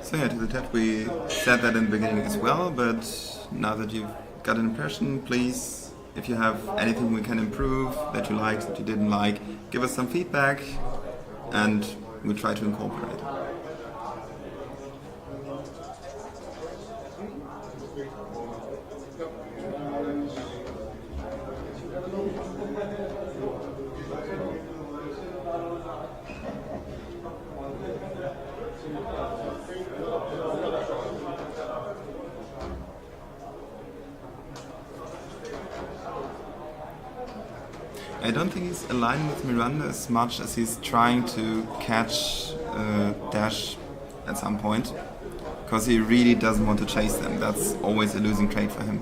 So yeah, to the chat we said that in the beginning as well, but now that you've got an impression, please, if you have anything we can improve, that you liked, that you didn't like, give us some feedback, and we'll try to incorporate. I don't think he's aligning with Miranda as much as he's trying to catch Dash at some point, because he really doesn't want to chase them. That's always a losing trade for him.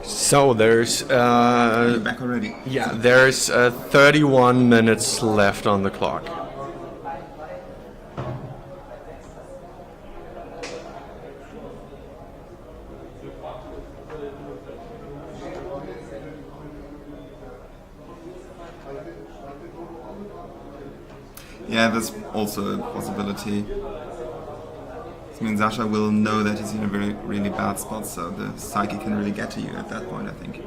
So there's You're back already. yeah, there's 31 minutes left on the clock. Yeah, that's also a possibility. I mean, Sasha will know that he's in a really bad spot, so the psyche can really get to you at that point, I think.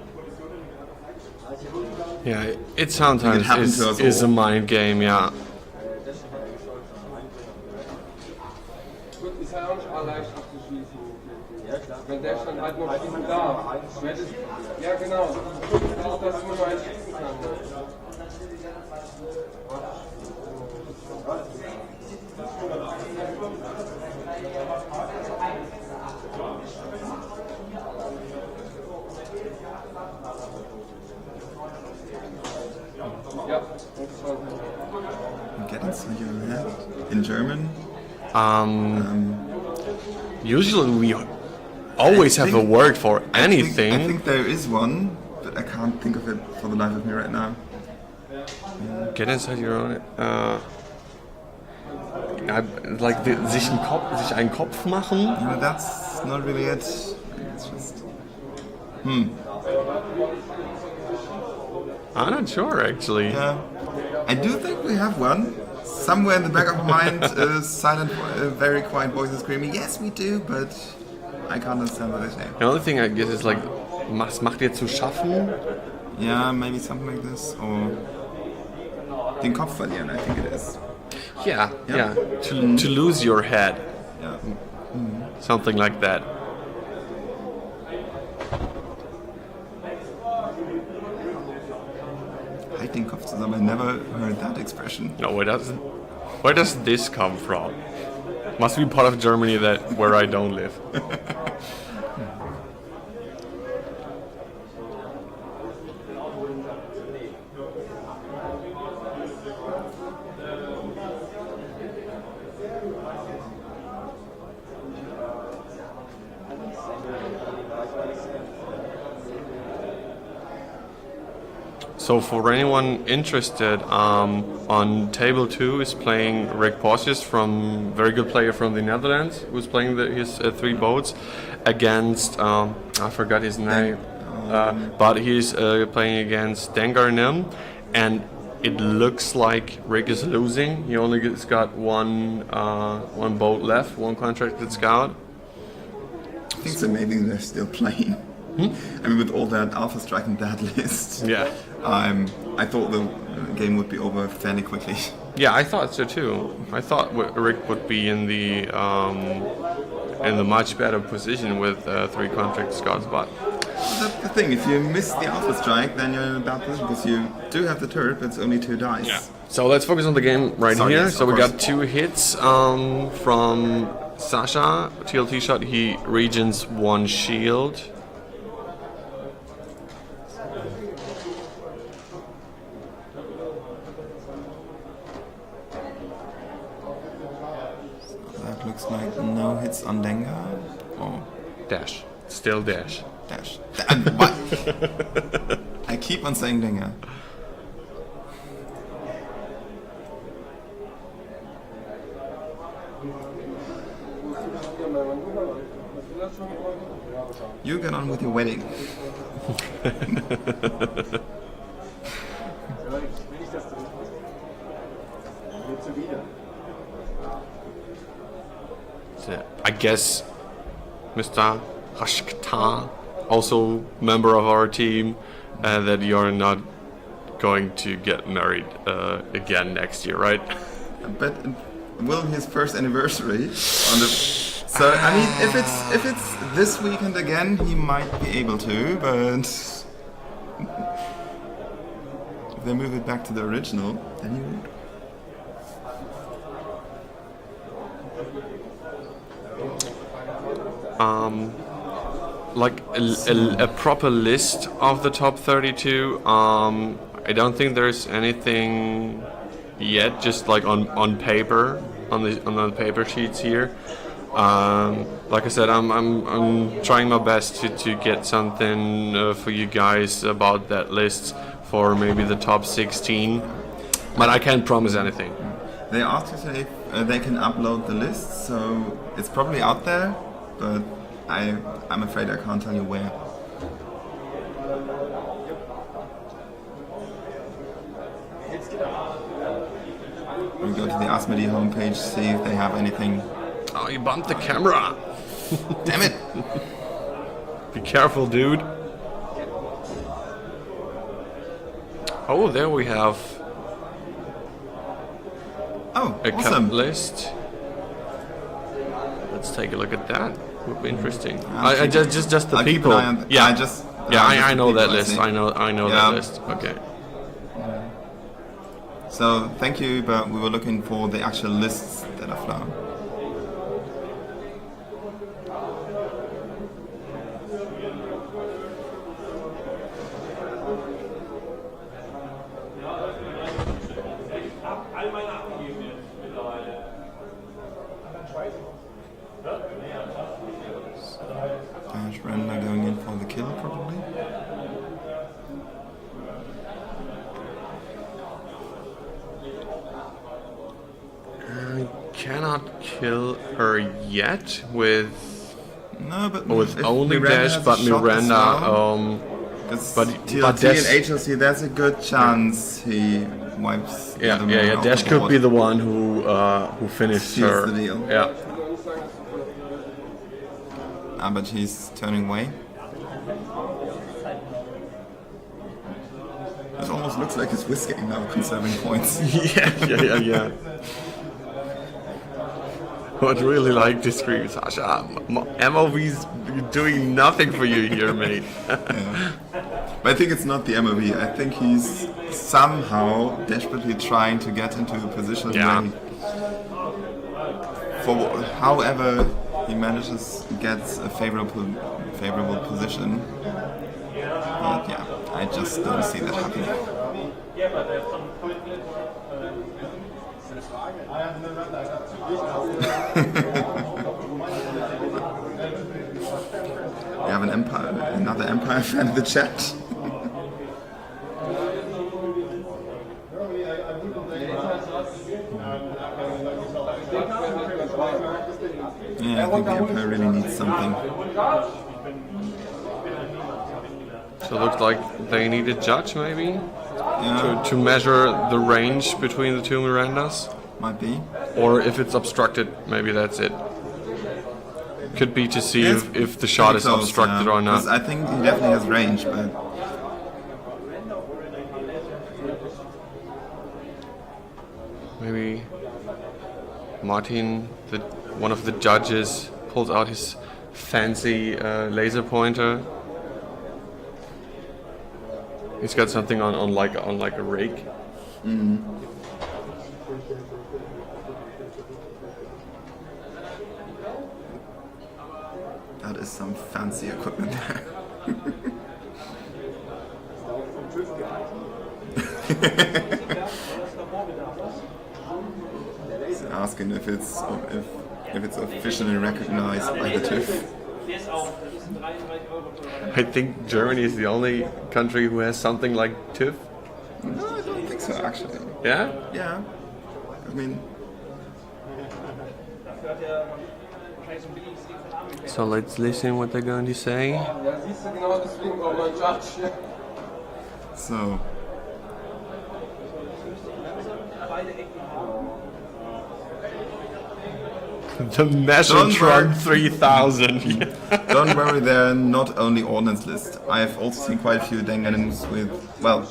Yeah, it sometimes It happened to us is a all. mind game, yeah. Gut, ist ja auch nicht leicht abzuschließen. Wenn der schon halt noch schießen darf. Ja, genau. Dass man nur einen schießen kann. Ja, Get inside your head in German. Usually we always have a word for anything. I think there is one, but I can't think of it for the life of me right now. Get inside your own. Ja, like sich einen Kopf machen. No, that's not really it. It's just. I'm not sure actually. Yeah. I do think we have one. Somewhere in the back of my mind, silent, very quiet voices screaming, yes, we do, but I can't understand what they say. The only thing I guess is like, was macht ihr zu schaffen? Yeah, maybe something like this, or den Kopf verlieren, I think it is. Yeah, Yeah. To lose your head, Yeah. something like that. Halt den Kopf zusammen. I never heard that expression. No, where does this come from? Must be part of Germany where I don't live. So for anyone interested, on table 2 is playing Rick Porcius, very good player from the Netherlands, who's playing his 3 boats against, I forgot his name, but he's playing against Dengar Nim, and it looks like Rick is losing. He only got one boat left, one contracted scout. I think so. Maybe they're still playing. I mean, with all that Alpha Strike and that list, Yeah. I thought the game would be over fairly quickly. Yeah, I thought so too. I thought Rick would be in the much better position with 3 contract scouts, but That's the thing. If you miss the Alpha Strike, then you're in a bad position because you do have the turret, but it's only 2 dice. yeah. So let's focus on the game right Sorry, here. yes, So of we course. got 2 hits from Sasha. TLT shot. He regens 1 shield. That looks like no hits on Dengar. Oh, Dash. Still dash. dash. What? I keep on saying Dengar. You get on with your wedding. So I guess Mr. Hashkta, also member of our team, that you're not going to get married again next year, right? But will his first anniversary on the. So I mean, if it's this weekend again, he might be able to, but if they move it back to the original, then he won't. Like a proper list of the top 32. I don't think there's anything yet, just like on paper, on the paper sheets here. Like I said, I'm trying my best to get something for you guys about that list for maybe the top 16, but I can't promise anything. They asked us if they can upload the list, so it's probably out there, but I'm afraid I can't tell you where. We go to the Asmodee homepage, see if they have anything. Oh, you bumped the camera! Damn it! Be careful, dude. Oh, there we have Oh, a awesome! cut list. Let's take a look at that. Would be interesting. I'll keep- Just the I'll keep people. an eye on- Yeah, I just I know the that people, I list. see. I know Yeah. that list. Okay. So thank you, but we were looking for the actual lists that are flown. Dash Render going in for the kill, probably. I cannot kill her yet with If only Miranda dash, has a but shot as Miranda. well, but but TLT Dash- and HLC, there's a good chance he wipes. the other one off Dash the could board. be the one who finished Seals her. the deal. Yeah. But he's turning away. It almost looks like he's whisking now, conserving points. yeah. I'd really like to scream, Sasha. MOV's doing nothing for you here, mate. Yeah. But I think it's not the MOV. I think he's somehow desperately trying to get into a position Yeah. where for however he gets a favorable position. But yeah, I just don't see that happening. We have another Empire fan in the chat. Yeah, I think the Empire really needs something. So it looks like they need a judge, maybe, Yeah, to measure the range between the two Mirandas. might be. Or if it's obstructed, maybe that's it. Could be to see It's if the shot pretty is close, obstructed yeah, or 'cause not. I think he definitely has range, but Maybe Martin, one of the judges, pulls out his fancy laser pointer. He's got something on like a rake. that is some fancy equipment there. He's asking if it's officially recognized by the TÜV. I think Germany is the only country who has something like TÜV. No, I don't think so, actually. Yeah? Yeah. I mean, So let's listen what they're going to say. Ja, siehst du, genau deswegen braucht man einen Judge. so. The Megatron 3000. Don't worry, they're not only ordnance list. I've also seen quite a few Denganams with, well,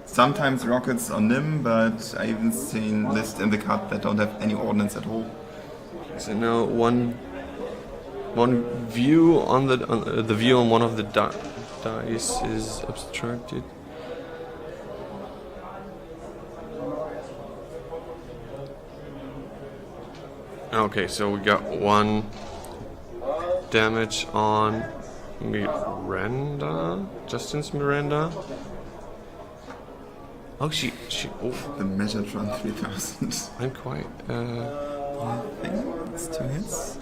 sometimes rockets on NIM, but I even seen lists in the cut that don't have any ordnance at all. So now one view on the view on one of the dice is obstructed. Okay, so we got 1 damage on Miranda, Justin's Miranda. Oh, she. Oh, The Megatron 3000. I'm quite. I think it's 2 hits.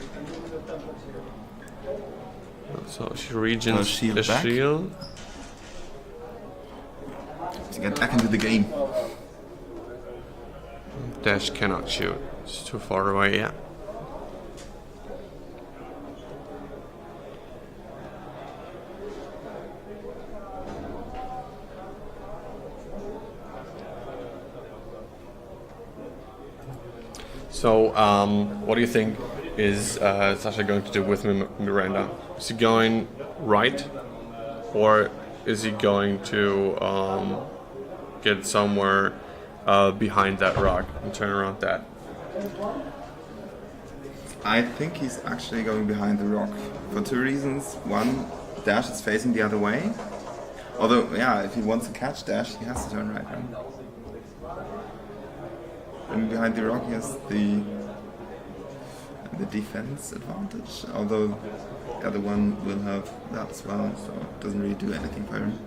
So she regens shield a back. shield. To get back into the game. Dash cannot shoot. It's too far away. Yeah. So, what do you think is Sasha going to do with Miranda? Is he going right, or is he going to get somewhere behind that rock and turn around that? I think he's actually going behind the rock for 2 reasons. One, Dash is facing the other way. Although, yeah, if he wants to catch Dash, he has to turn right. And behind the rock, he has the defense advantage. Although the other one will have that as well, so it doesn't really do anything for him.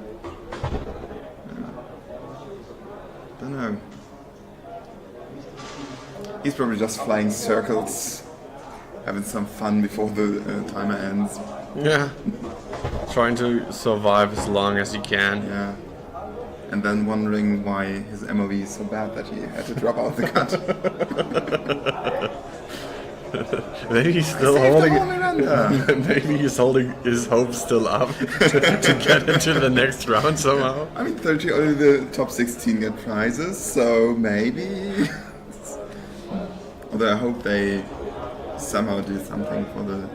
Don't know. He's probably just flying circles, having some fun before the timer ends. Yeah. Trying to survive as long as he can. Yeah. And then wondering why his MOV is so bad that he had to drop out the cut. Maybe he's still holding. Maybe he's holding his hopes still up to get into the next round somehow. I mean, 30 only the top 16 get prizes, so maybe. Although I hope they somehow do something for the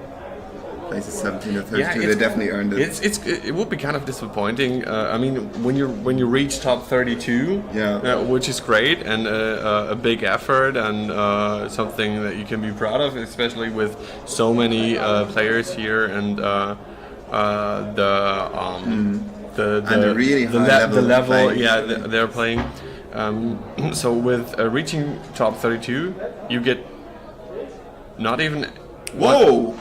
places 17 or 32. They definitely earned it. It would be kind of disappointing. I mean, when you reach top 32, which is great and a big effort and something that you can be proud of, especially with so many players here and the really high level they're playing. So with reaching top 32, you get not even. Whoa!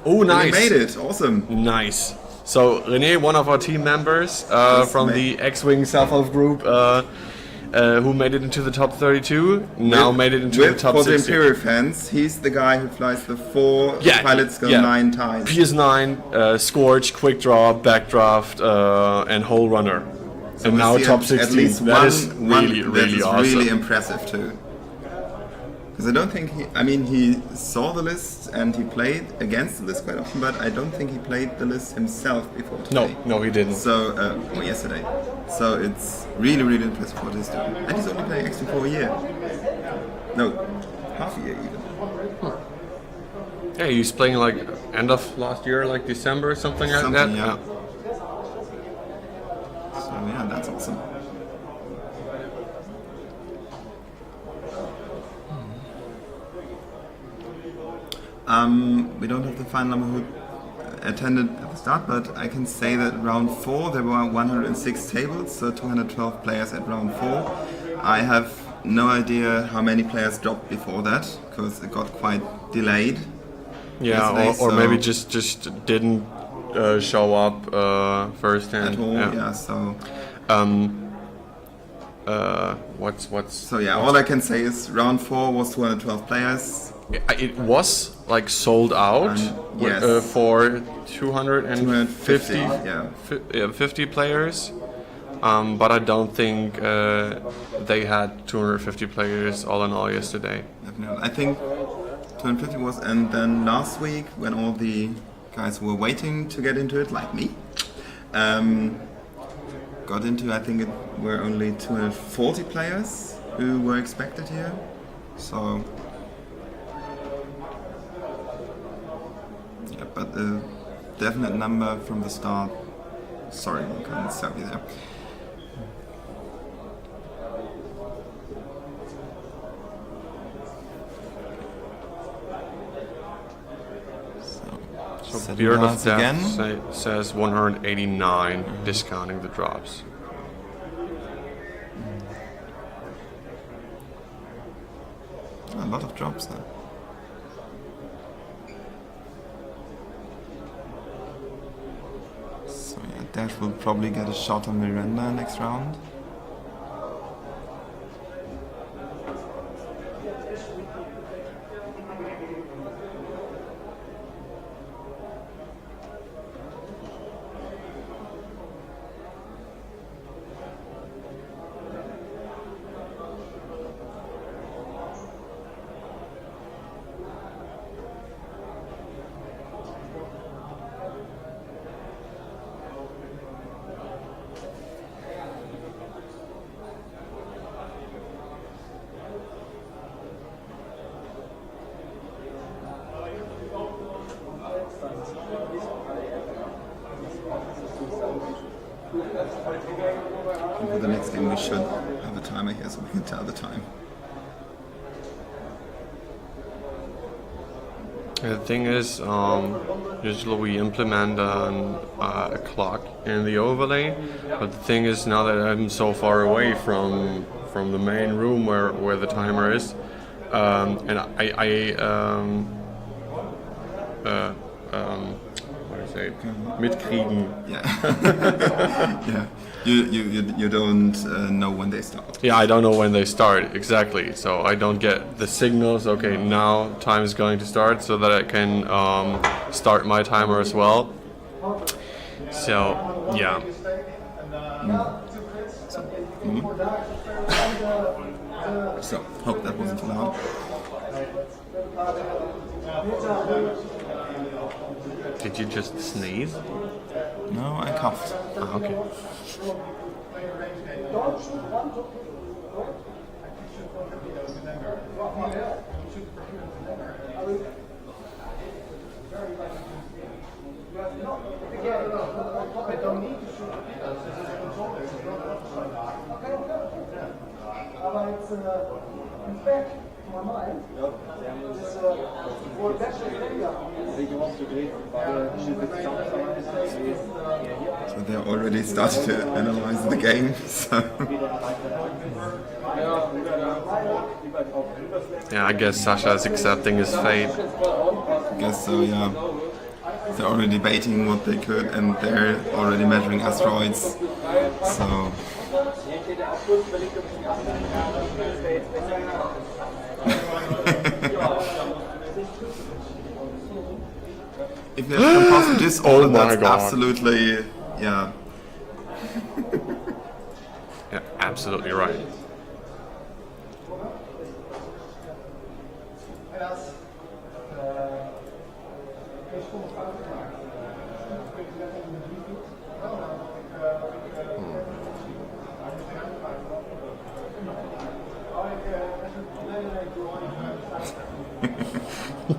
Oh, nice! You made it! Awesome! Nice. So René, one of our team members from the X-Wing self-help group, who made it into the top 32, now made it into the top 60. For the Imperial fans, he's the guy who flies the 4 pilots go 9 times. PS9, Scorch, Quick Draw, Backdraft, and Whole Runner. So and now top 16. At least that is really awesome. Really impressive too. Because I don't think he saw the list and he played against the list quite often, but I don't think he played the list himself before today. No, he didn't. So, or yesterday. So it's really impressive what he's doing. And he's only playing X-Wing for a year. No, half a year even. Yeah, he's playing like end of last year, like December, something like that. Yeah. So yeah, that's awesome. We don't have the final number who attended at the start, but I can say that round 4 there were 106 tables, so 212 players at round 4. I have no idea how many players dropped before that, because it got quite delayed. Yeah, or maybe just didn't show up firsthand. At all, yeah. So. All I can say is round 4 was 212 players. It was like sold out for 250 50 players, but I don't think they had 250 players all in all yesterday. Definitely. I think 250 was, and then last week when all the guys who were waiting to get into it, like me, got into, I think it were only 240 players who were expected here. So a definite number from the start. Sorry, I can't stop you there. So Setting Beard of cards Death again. says 189, discounting the drops. A lot of drops there. So yeah, Dash will probably get a shot on Miranda next round. And for the next game we should have a timer here so we can tell the time. The thing is, usually we implement a clock in the overlay, but the thing is now that I'm so far away from the main room where the timer is, and what do you say? Mitkriegen. Yeah. Yeah. You don't know when they start. Yeah, I don't know when they start exactly, so I don't get the signals. Okay, now time is going to start, so that I can start my timer as well. So yeah. So hope that wasn't too loud. Did you just sneeze? No, I coughed. Ah, okay. So they already started to analyze the game. So Yeah, I guess Sasha is accepting his fate. I guess so. Yeah. They're already debating what they could, and they're already measuring asteroids. So. If there's some possible disorder, Oh my that's God. absolutely, yeah. Yeah, absolutely right.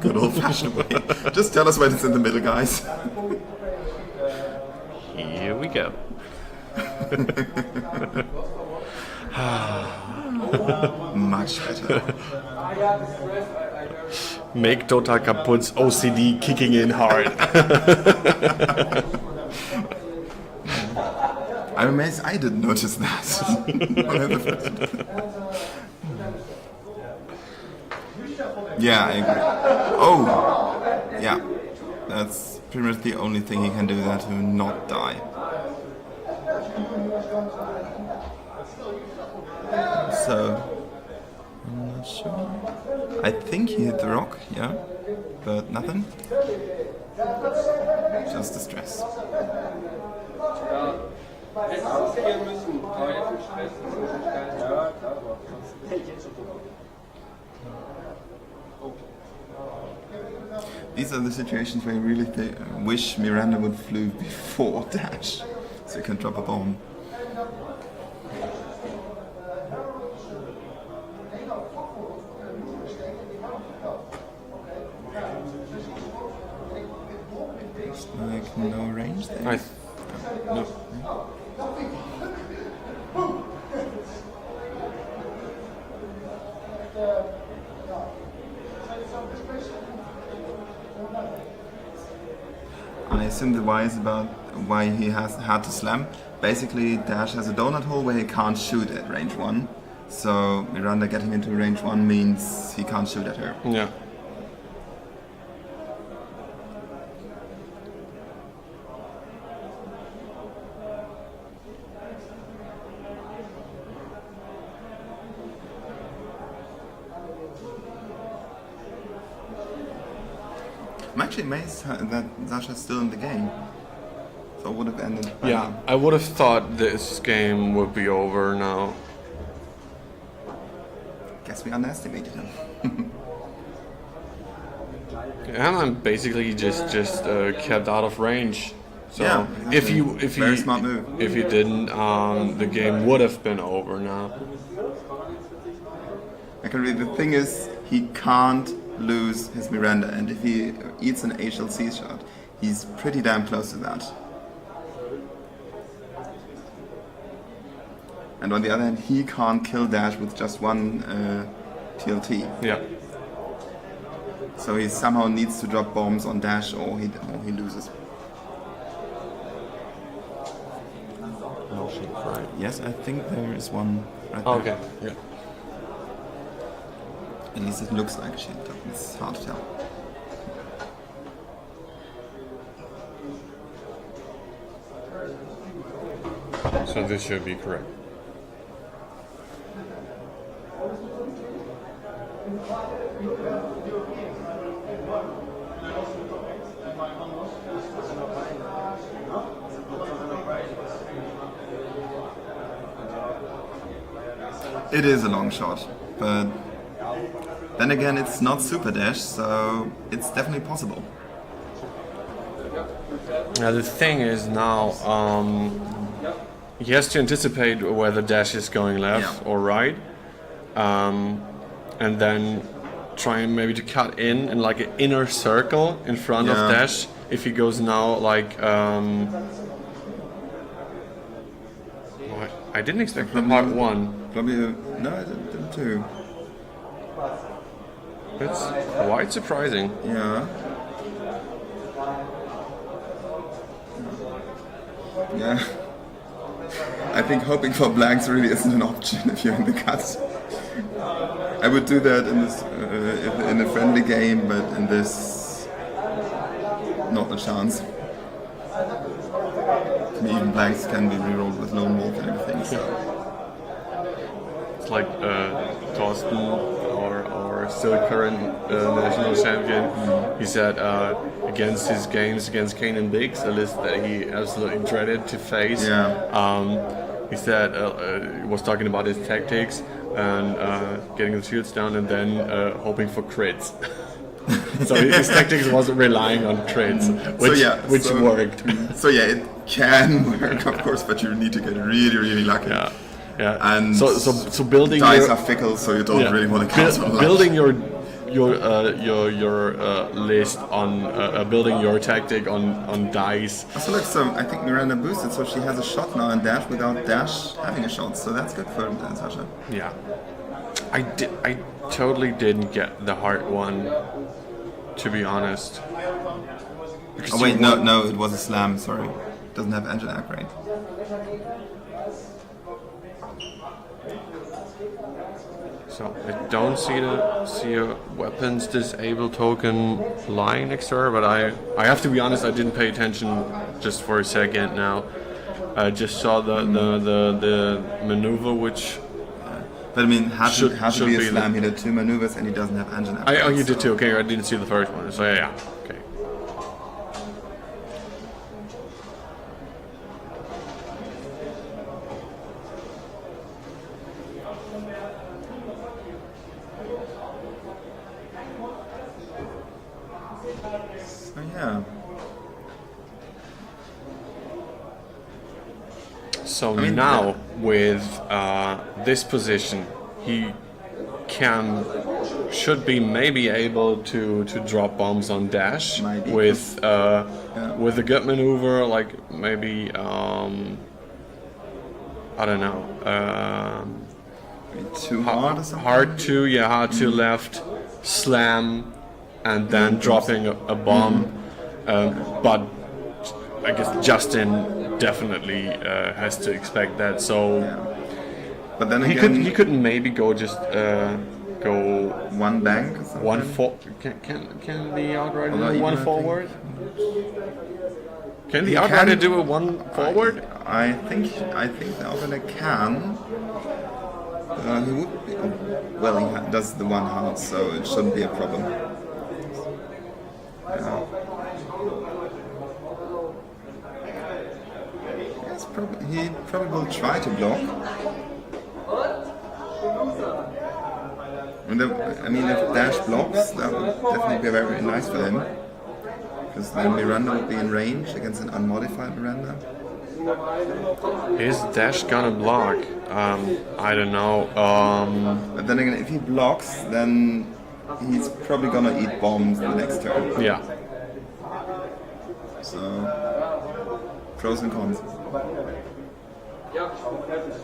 Good old-fashioned way. Just tell us when it's in the middle, guys. Here we go. Much better. Make Dota Kaputt's OCD kicking in hard. I'm amazed I didn't notice that. Yeah, I agree. Oh! Yeah. That's pretty much the only thing he can do there to not die. So, I'm not sure. I think he hit the rock, yeah, but nothing. Just the stress. Hätte riskieren müssen, aber jetzt im Stress ist es nicht geil. Ja, klar, aber These are the situations where you really wish Miranda would flew before dash, so you can drop a bomb. like no range there? No. I assume the why is about why he has had to slam. Basically, Dash has a donut hole where he can't shoot at range 1. So Miranda getting into range 1 means he can't shoot at her. Yeah. I'm actually amazed that Sasha's still in the game. So it would have ended. Yeah, I would have thought this game would be over now. Guess we underestimated him. And I'm basically just kept out of range. So Yeah, very if smart move. If he didn't, the game would have been over now. The thing is, he can't lose his Miranda, and if he eats an HLC shot, he's pretty damn close to that. And on the other hand, he can't kill Dash with just one TLT. Yeah. So he somehow needs to drop bombs on Dash, or he loses. No shit, right. Yes, I think there is one right Oh, there. okay. Yeah. At least it looks like a shield. It's hard to tell. So this should be correct. It is a long shot, but then again, it's not Super Dash, so it's definitely possible. Now the thing is now, he has to anticipate whether Dash is going left Yeah. or right, and then try maybe to cut in like an inner circle in front of Yeah. Dash. If he goes now like, I didn't expect the part 1. Probably no, I didn't too. It's quite surprising. Yeah. Yeah. I think hoping for blanks really isn't an option if you're in the cut. I would do that in this in a friendly game, but in this, not a chance. I mean, even blanks can be rerolled with lone wolf and everything. So It's like Thorsten, or still current national champion. He said against his games against Kane and Biggs, a list that he absolutely dreaded to face. He said he was talking about his tactics and getting the shields down and then hoping for crits. So his tactics wasn't relying on crits, which worked. So yeah, it can work, of course, but you need to get really, really lucky. Yeah. Yeah. And so building dice your, are fickle, so you don't really want to count on luck. building your list on building your tactic on dice. So look, I think Miranda boosted, so she has a shot now in Dash without Dash having a shot, so that's good for Sasha. Yeah, I totally didn't get the hard one, to be honest. Because Oh wait, no, it was a slam. Sorry, doesn't have engine upgrade. So I don't see a weapons disable token lying next to her, but I have to be honest, I didn't pay attention just for a second now. I just saw the maneuver, which But I mean, had to be a be slam. He did 2 maneuvers and he doesn't have engine oh, upgrade. you did too. Okay, I didn't see the first one. So yeah, okay. So yeah. So mean, now with this position, he can should be maybe able to drop bombs on dash Maybe. with a good maneuver, like maybe I don't know, Too hard or something? hard to left, slam, and then dropping a bomb. But I guess Justin definitely has to expect that. So But then he again, could maybe go just go one bank or something. one can the outrider Although do even one I think- forward? Can the He outrider can- do a one forward? I think the outrider can. He would be, well, he does the one half, so it shouldn't be a problem. Yeah. Yes, he probably will try to block. And I mean, if Dash blocks, that would definitely be very nice for him. Because then Miranda would be in range against an unmodified Miranda. Is Dash gonna block? I don't know. But then again, if he blocks, then he's probably gonna eat bombs the next turn. Yeah. So, pros and cons. Ja, fertig.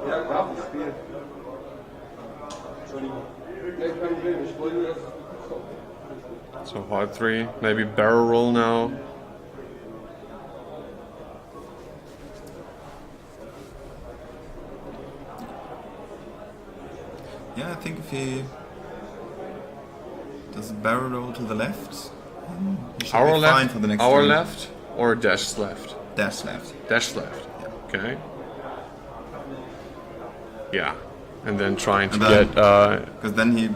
Ja, Grafenspiel. Entschuldigung. Nee, kein Problem. Ich wollte nur das. So hard 3, maybe barrel roll now. Yeah, I think if he does a barrel roll to the left, he should Our be left, fine for the next our turn. left, or Dash's left? Dash left. Dash left. Okay. Yeah, and then trying to And then- get. Because then he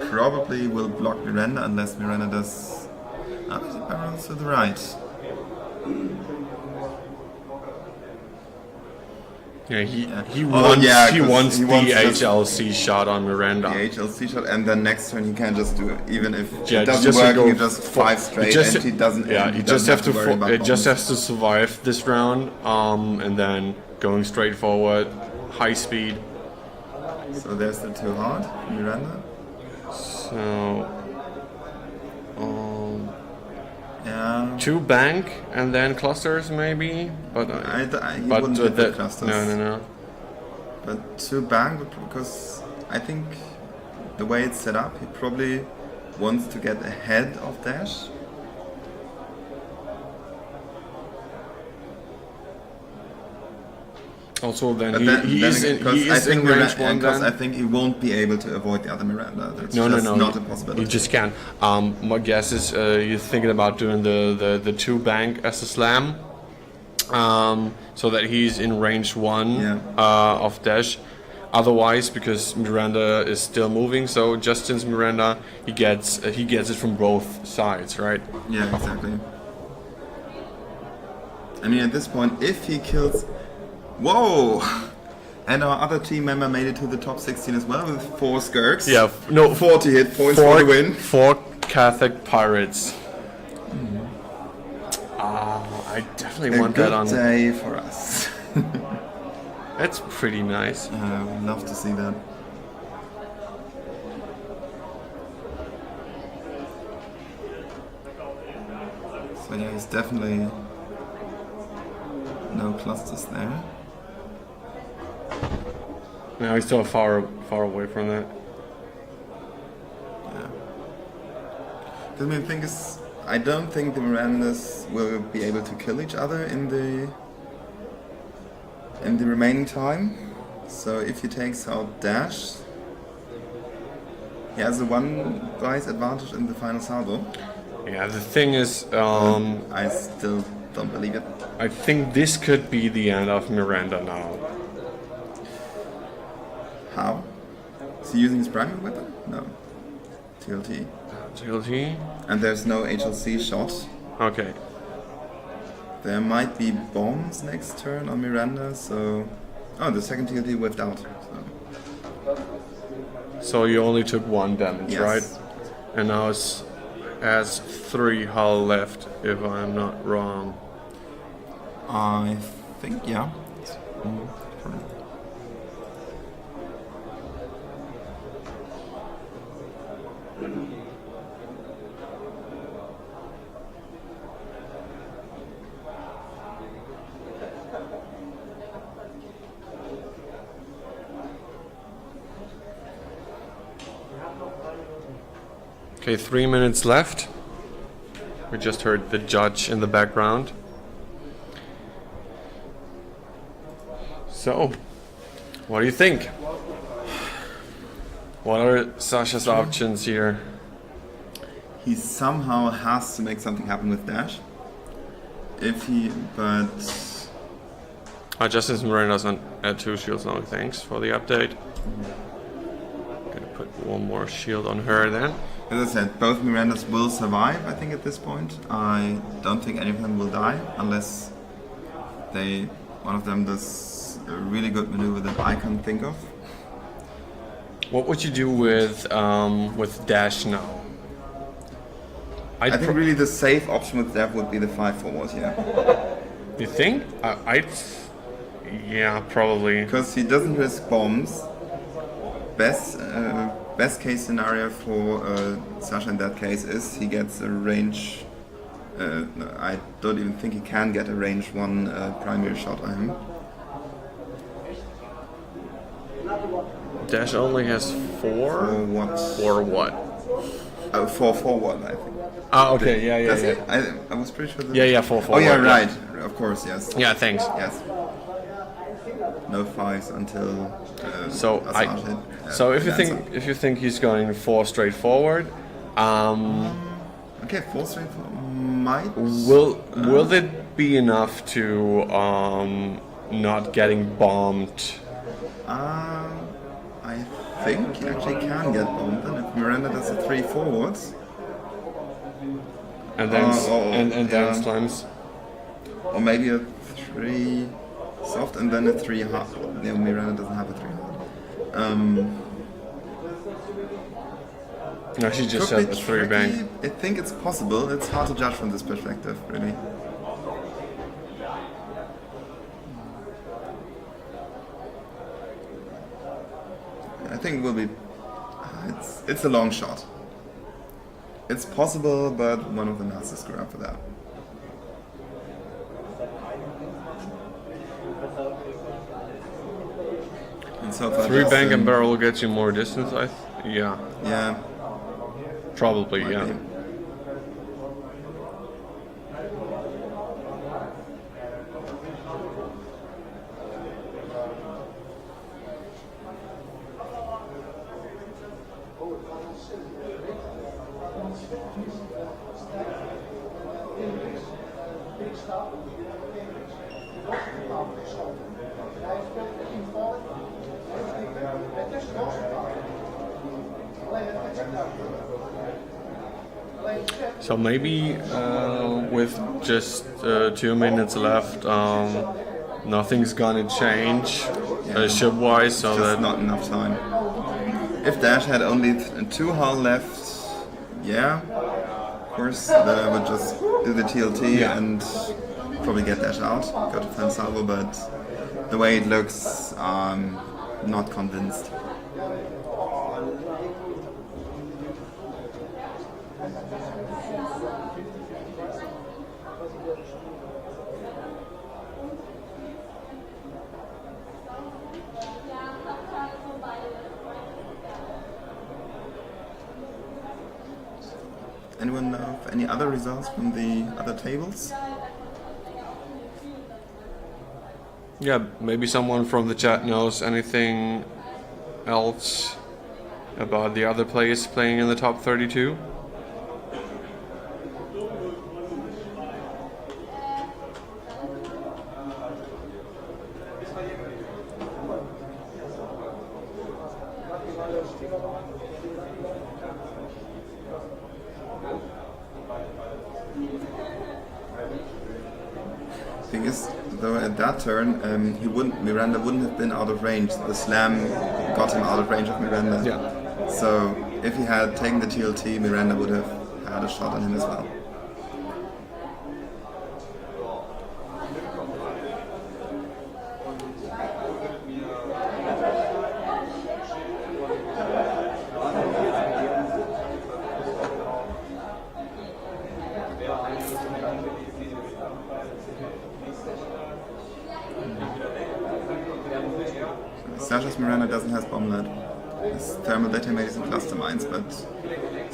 probably will block Miranda unless Miranda does. Oh, he barrels to the right. Yeah, he Oh, wants yeah, he 'cause wants he the wants just- HLC shot on Miranda. The HLC shot, and then next turn he can just do it. Even if Yeah, it doesn't just to work, go he just for- 5 straight, just- and he doesn't. Yeah, and you he just doesn't have to. worry about It just bombs. has to survive this round, and then going straight forward, high speed. So there's the too hard, Miranda. So. Yeah. 2 bank and then clusters maybe, but He but wouldn't hit the that clusters. no. But to bang, because I think the way it's set up, he probably wants to get ahead of Dash. Also, then But he is in range 1 because I then. think he won't be able to avoid the other Miranda. That's No, just no. not a possibility. You just can't. My guess is you're thinking about doing the 2 bank as a slam, so that he's in range 1 Yeah. of dash. Otherwise, because Miranda is still moving, so Justin's Miranda, he gets it from both sides, right? Yeah, exactly. I mean, at this point, if he kills... Whoa! And our other team member made it to the top 16 as well with 4 skirks. Yeah, no, 40 hit points for the win. 4 Catholic pirates. I definitely A want good that on. day for us. That's pretty nice. I would love to see that. So yeah, he's definitely no clusters there. No, he's still far away from that. Yeah. Because I mean, the thing is, I don't think the Mirandas will be able to kill each other in the remaining time. So if he takes out Dash, he has a 1 dice advantage in the final salvo. Yeah, the thing is, I still don't believe it. I think this could be the end of Miranda now. How? Is he using his primary weapon? No. TLT. TLT? And there's no HLC shot. Okay. There might be bombs next turn on Miranda, so... Oh, the second TLT whiffed out. So. So you only took 1 damage, Yes. right? And now it has 3 hull left, if I'm not wrong. I think, yeah. Okay, 3 minutes left. We just heard the judge in the background. So, what do you think? What are Sasha's options here? He somehow has to make something happen with dash. Justice Miranda's on at 2 shields now, thanks for the update. Gonna put one more shield on her then. As I said, both Mirandas will survive, I think, at this point. I don't think any of them will die unless one of them does a really good maneuver that I can think of. What would you do with dash now? I think really the safe option with that would be the 5 forward, yeah. You think? Yeah, probably. Because he doesn't risk bombs. Best case scenario for Sasha in that case is he gets a range. No, I don't even think he can get a range 1 primary shot on him. Dash only has 4? For what? Or what? 4 forward, I think. Ah, okay, yeah. That's it? I was pretty sure that... Yeah, 4 Oh forward. yeah, right. Of course, yes. Yeah, thanks. Yes. No 5s until So Assad if you think he's going 4 straight forward, okay, 4 straight forward might. will it be enough to not getting bombed? I think he actually can get bombed then if Miranda does a 3 forwards. And then then yeah. slams. Or maybe a 3 soft and then a 3 hard. No, Miranda doesn't have a 3 hard. No, she just Could said be the 3 tricky. bank. I think it's possible. It's hard to judge from this perspective, really. I think it will be. It's a long shot. It's possible, but one of them has to screw up for that. And so far, 3 bank and Justin- barrel will get you more distance, yeah. Yeah. Probably, might yeah. be. So maybe with just 2 minutes left, nothing's gonna change ship-wise, so Just that not enough time. If Dash had only 2 hull left, yeah, of course, then I would just do the TLT Yeah. and probably get Dash out, go to Fan Salvo, but the way it looks, I'm not convinced. Anyone know of any other results from the other tables? yeah, maybe someone from the chat knows anything else about the other players playing in the top 32. Thing is, though, at that turn, Miranda wouldn't have been out of range. The slam got him out of range of Miranda. Yeah. So if he had taken the TLT, Miranda would have had a shot on him as well. Sasha's Miranda doesn't have bomb lead. His thermal detonator is in cluster mines, but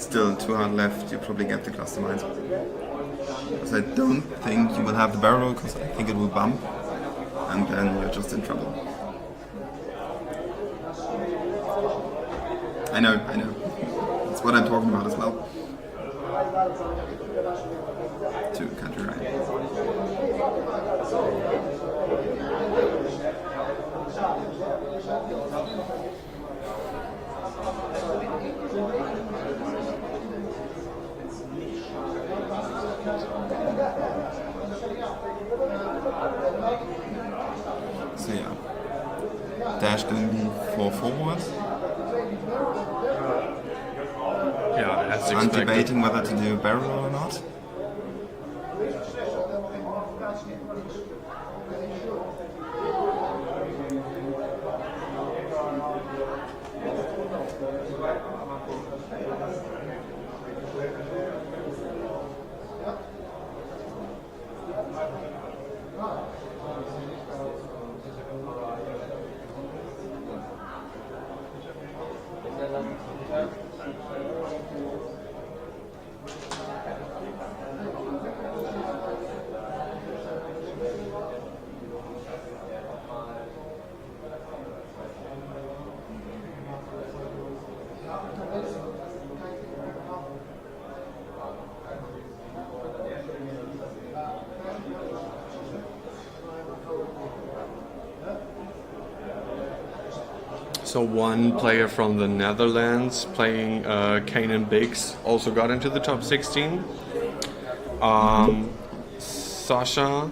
still 2 hard left, you probably get the cluster mines. Because I don't think you will have the barrel roll, because I think it will bump, and then you're just in trouble. I know. That's what I'm talking about as well. 2 country right. So yeah, dash going to be 4 forward. Yeah, as I'm expected. debating whether to do barrel roll or not. So one player from the Netherlands playing Kanan Biggs also got into the top 16. Sasha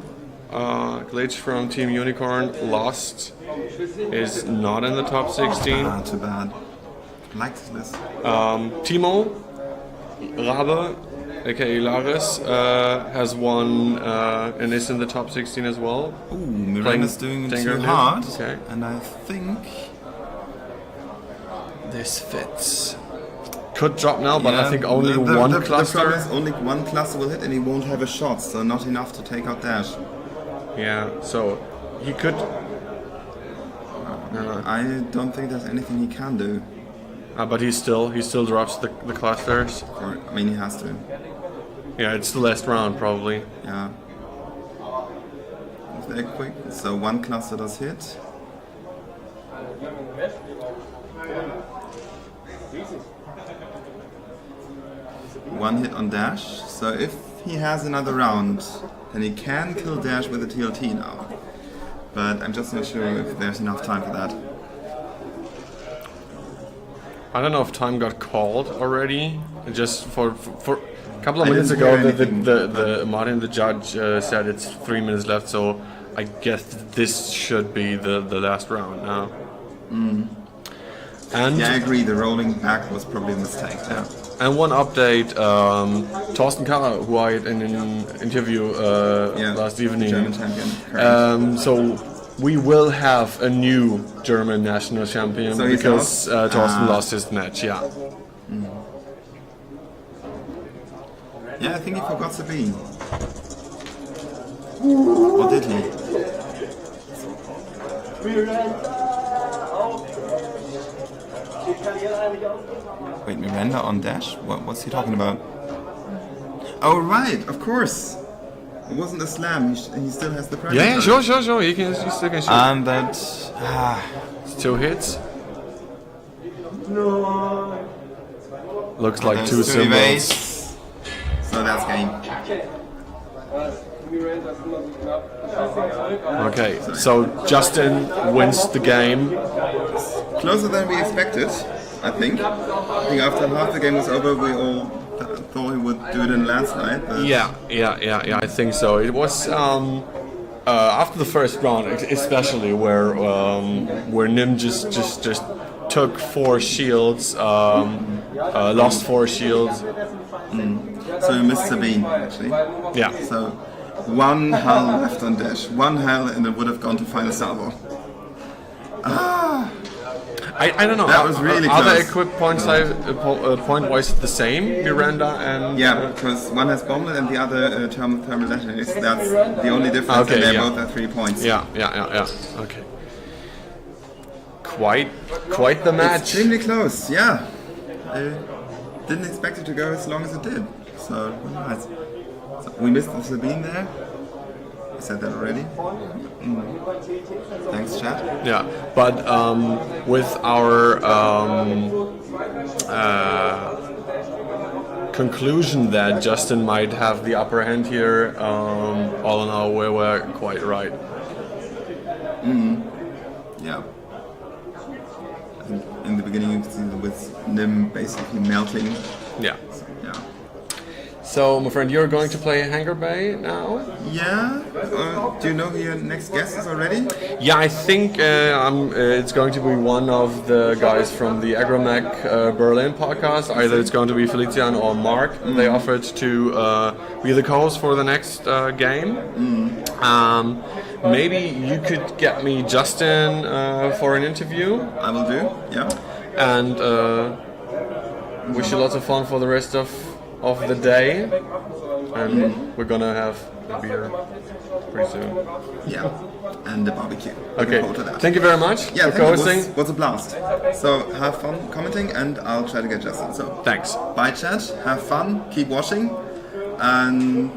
Glitch from Team Unicorn lost, is not in the top 16. Ah, too bad. I like this list. Timo Rabe, aka Laris, has won and is in the top 16 as well. Ooh, Miranda's doing it too Tengar hard, Okay. and I think This fits. Could drop now, but I yeah, think only one the problem cluster. is only one cluster will hit, and he won't have a shot, so not enough to take out dash. Yeah, so he could. I don't think there's anything he can do. But he still drops the clusters. Or, I mean, he has to. Yeah, it's the last round probably. Yeah. Very quick. So one cluster does hit. One hit on dash. So if he has another round, then he can kill dash with a TLT now. But I'm just not sure if there's enough time for that. I don't know if time got called already. Just for a couple of I minutes didn't ago, hear the anything. Martin, the judge, said it's 3 minutes left. So I guess this should be the last round now. And Yeah, I agree. The rolling back was probably a mistake. Yeah. And one update, Thorsten Karrer, who I had in an interview last evening. German champion. So we will have a new German national champion So he's because lost? Thorsten lost his match. Yeah. Yeah, I think he forgot Sabine. Or did he? Wait, Miranda on dash? What's he talking about? Oh, right, of course. It wasn't a slam. He still has the pressure. Yeah, sure. He still can shoot. And that. It's 2 hits. Looks like there's 2 two symbols. evades. So that's game. Okay, so Justin wins the game. Closer than we expected, I think. I think after half the game was over, we all thought he would do it in landslide. But Yeah, I think so. It was after the first round, especially where Nim just took 4 shields, lost 4 shields. So you missed Sabine, actually. Yeah, So 1 hull left on dash. 1 hull, and it would have gone to final salvo. I don't know. That was really Are the close. equip points point-wise the same, Miranda and? Yeah, because one has bombed and the other thermal detonates. That's the only difference, Okay, and they're yeah. both at 3 points. Yeah. Okay. Quite the match. Extremely close, yeah. didn't expect it to go as long as it did. So nice. So we missed the Sabine there. I said that already. Thanks, chat. Yeah, but with our conclusion that Justin might have the upper hand here, all in all, we were quite right. Yeah. I think in the beginning you could see with Nim basically melting. Yeah. Yeah. So, my friend, you're going to play Hangar Bay now? Yeah. Do you know who your next guest is already? Yeah, I think it's going to be one of the guys from the Agromech Berlin podcast. Either it's going to be Felician or Mark. They offered to be the co-host for the next game. Maybe you could get me Justin for an interview. I will do. Yeah. And wish you lots of fun for the rest of the day. And we're gonna have a beer pretty soon. Yeah. And the barbecue. Looking Okay. forward to that. Thank you very much Yeah, for thank you. co-hosting. Was a blast. So have fun commenting, and I'll try to get Justin. So Thanks. bye, chat. Have fun. Keep watching, and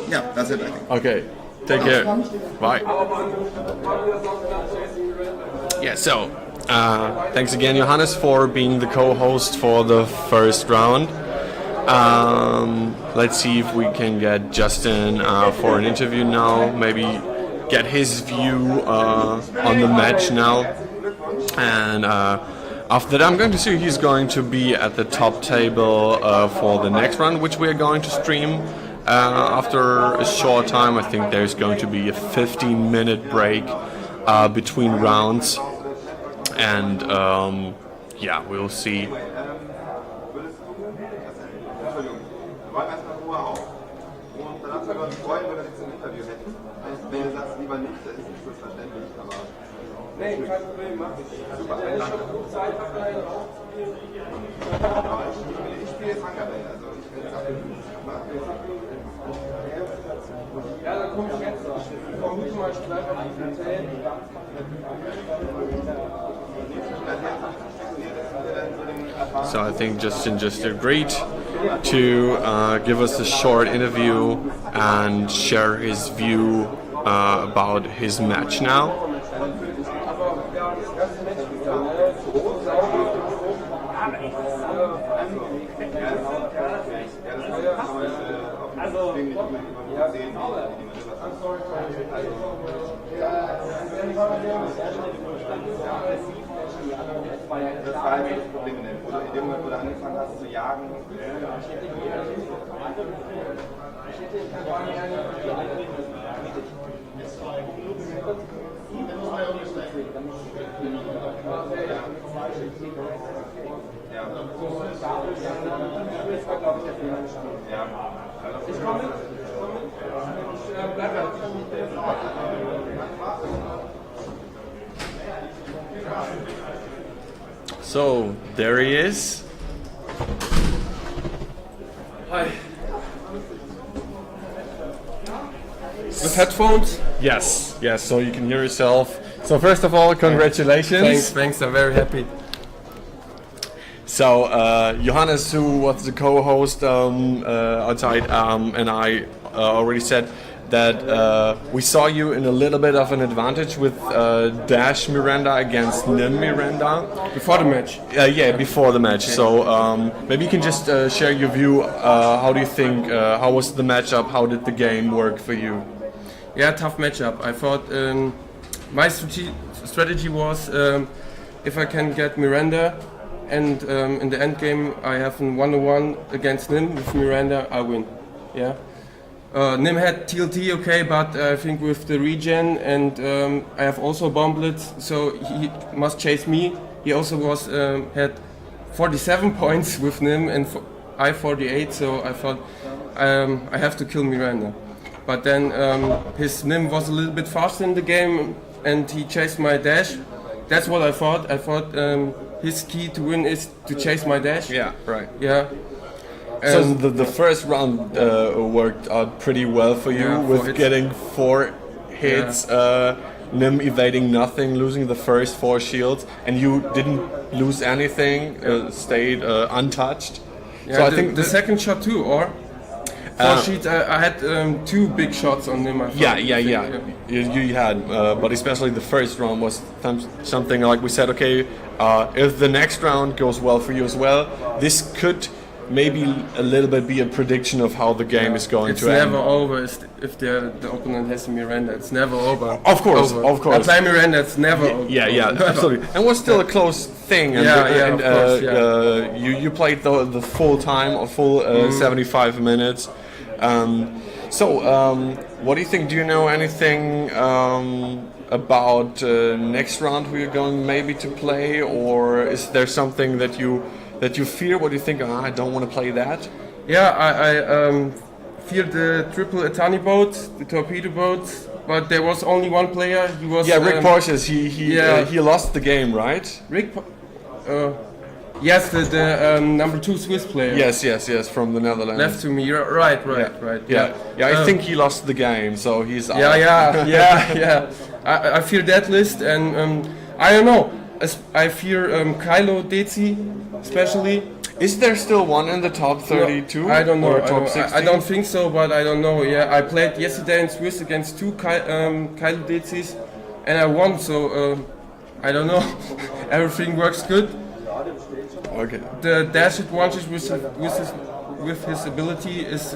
yeah, that's it. I think. Okay. Take care. Bye. Yeah, so thanks again, Johannes, for being the co-host for the first round. Let's see if we can get Justin for an interview now. Maybe get his view on the match now. And after that, I'm going to see he's going to be at the top table for the next round, which we are going to stream. After a short time, I think there's going to be a 15-minute break between rounds, and yeah, we'll see. Nee, kein Problem, mach ich. Super. Ich hab gut Zeit, ich spiele jetzt Hangar. Ja, dann komm ich jetzt. Komm nicht mal, ich bleib auf dem Hotel. So I think Justin just agreed to give us a short interview and share his view about his match now. Das war halt das Problem in dem Moment, wo du angefangen hast zu jagen. So there he is. Hi. With headphones? Yes, yes. So you can hear yourself. So first of all, congratulations. Thanks. I'm very happy. So Johannes, who was the co-host outside, and I already said that we saw you in a little bit of an advantage with Dash Miranda against Nim Miranda. Before the match? Yeah, before the match. So maybe you can just share your view. How do you think, how was the matchup? How did the game work for you? Yeah, tough matchup. I thought my strategy was if I can get Miranda and in the end game I have a 1-on-1 against Nim with Miranda, I win. Yeah. Nim had TLT, okay, but I think with the regen and I have also bomb blitz, so he must chase me. He also was had 47 points with Nim and I 48, so I thought I have to kill Miranda. But then his Nim was a little bit faster in the game and he chased my dash. That's what I thought. I thought his key to win is to chase my dash. Yeah, right. Yeah. So the first round worked out pretty well for you, Yeah, with hits. getting 4 hits, Nim evading nothing, losing the first 4 shields, and you didn't lose anything, stayed untouched. Yeah, So I the, think the second shot too, or 4 sheets. I had 2 big shots on him. I thought, I think, You had, but especially the first round was something like we said. Okay, if the next round goes well for you as well, this could maybe a little bit be a prediction of how the game is going It's to end. never over if the opponent has a Miranda. It's never over. Of course, Over. of course. I play Miranda. It's never over. Yeah, absolutely. And it was still a close thing. And, Of course, you played the full time or full 75 minutes. What do you think? Do you know anything about next round who you're going maybe to play, or is there something that you fear? What do you think? I don't want to play that. Yeah, I fear the triple Etani boat, the torpedo boat, but there was only one player. He was Rick Porches. He lost the game, right? Yes, the number 2 Swiss player. Yes, from the Netherlands. Left to me, right. Yeah. I think he lost the game, so he's out. Yeah. I fear that list, and I don't know. I fear Kylo Dezi, especially. Is there still one in the top 32? No, I don't know. Or top 16? I don't think so, but I don't know. Yeah, I played yesterday in Swiss against 2 Kylo Dezis, and I won. So I don't know. Everything works good. Okay. The dash advantage with his ability is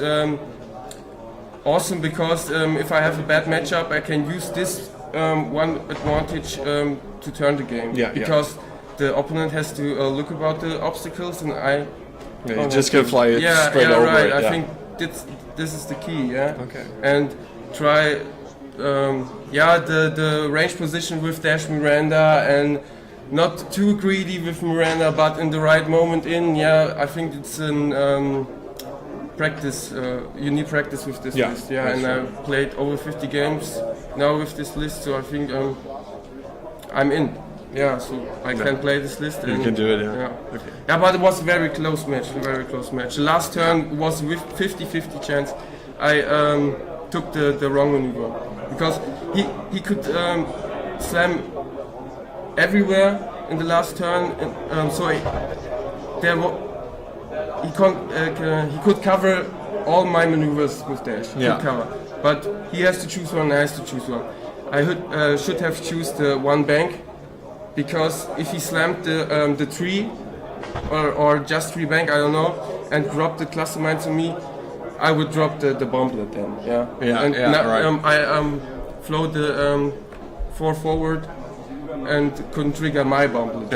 awesome, because if I have a bad matchup, I can use this one advantage to turn the game. Because the opponent has to look about the obstacles, and you just can fly it straight over right. it. I think this is the key. Yeah. Okay. And try the range position with dash Miranda, and not too greedy with Miranda, but in the right moment in. Yeah, I think it's an practice. You need practice with this list. Yeah, and I played over 50 games now with this list, so I think I'm in. Yeah, so I can play this list. You can do it. Yeah. Okay. Yeah, but it was a very close match. The last turn was with 50-50 chance. I took the wrong maneuver, because he could slam everywhere in the last turn, and so he could cover all my maneuvers with dash. He could cover, but he has to choose one. I has to choose one. I should have choose the one bank, because if he slammed the 3 or just 3 bank, I don't know, and dropped the cluster mine to me, I would drop the bomblet then. Right. I flowed the 4 forward and couldn't trigger my bomblet.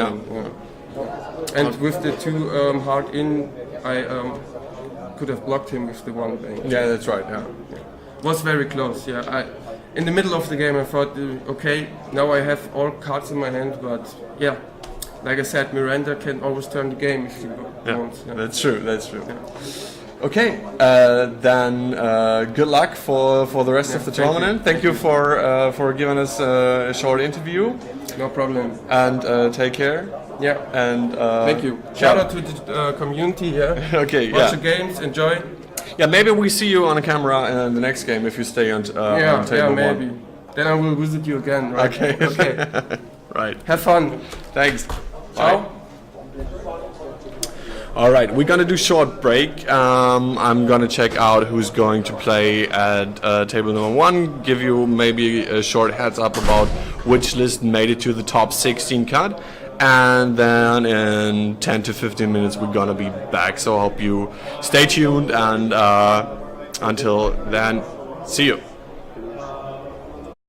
And with the 2 hard in, I could have blocked him with the 1 bank. Yeah, that's right. Yeah. Was very close. Yeah. In the middle of the game, I thought, okay, now I have all cards in my hand, but yeah, like I said, Miranda can always turn the game if you want. Yeah. That's true. Yeah. Okay, then good luck for the rest of the tournament. Thank you for giving us a short interview. No problem. And take care. Yeah. And thank you. Shout out to the community. Yeah. Okay. Watch the games. Enjoy. Yeah, maybe we see you on a camera in the next game if you stay on table 1. Maybe. Then I will visit you again. Right? Okay. Right. Have fun. Thanks. Ciao. All right, we're gonna do short break. I'm gonna check out who's going to play at table number 1. Give you maybe a short heads up about which list made it to the top 16 cut. And then in 10 to 15 minutes we're gonna be back, so I hope you stay tuned, and until then, see you.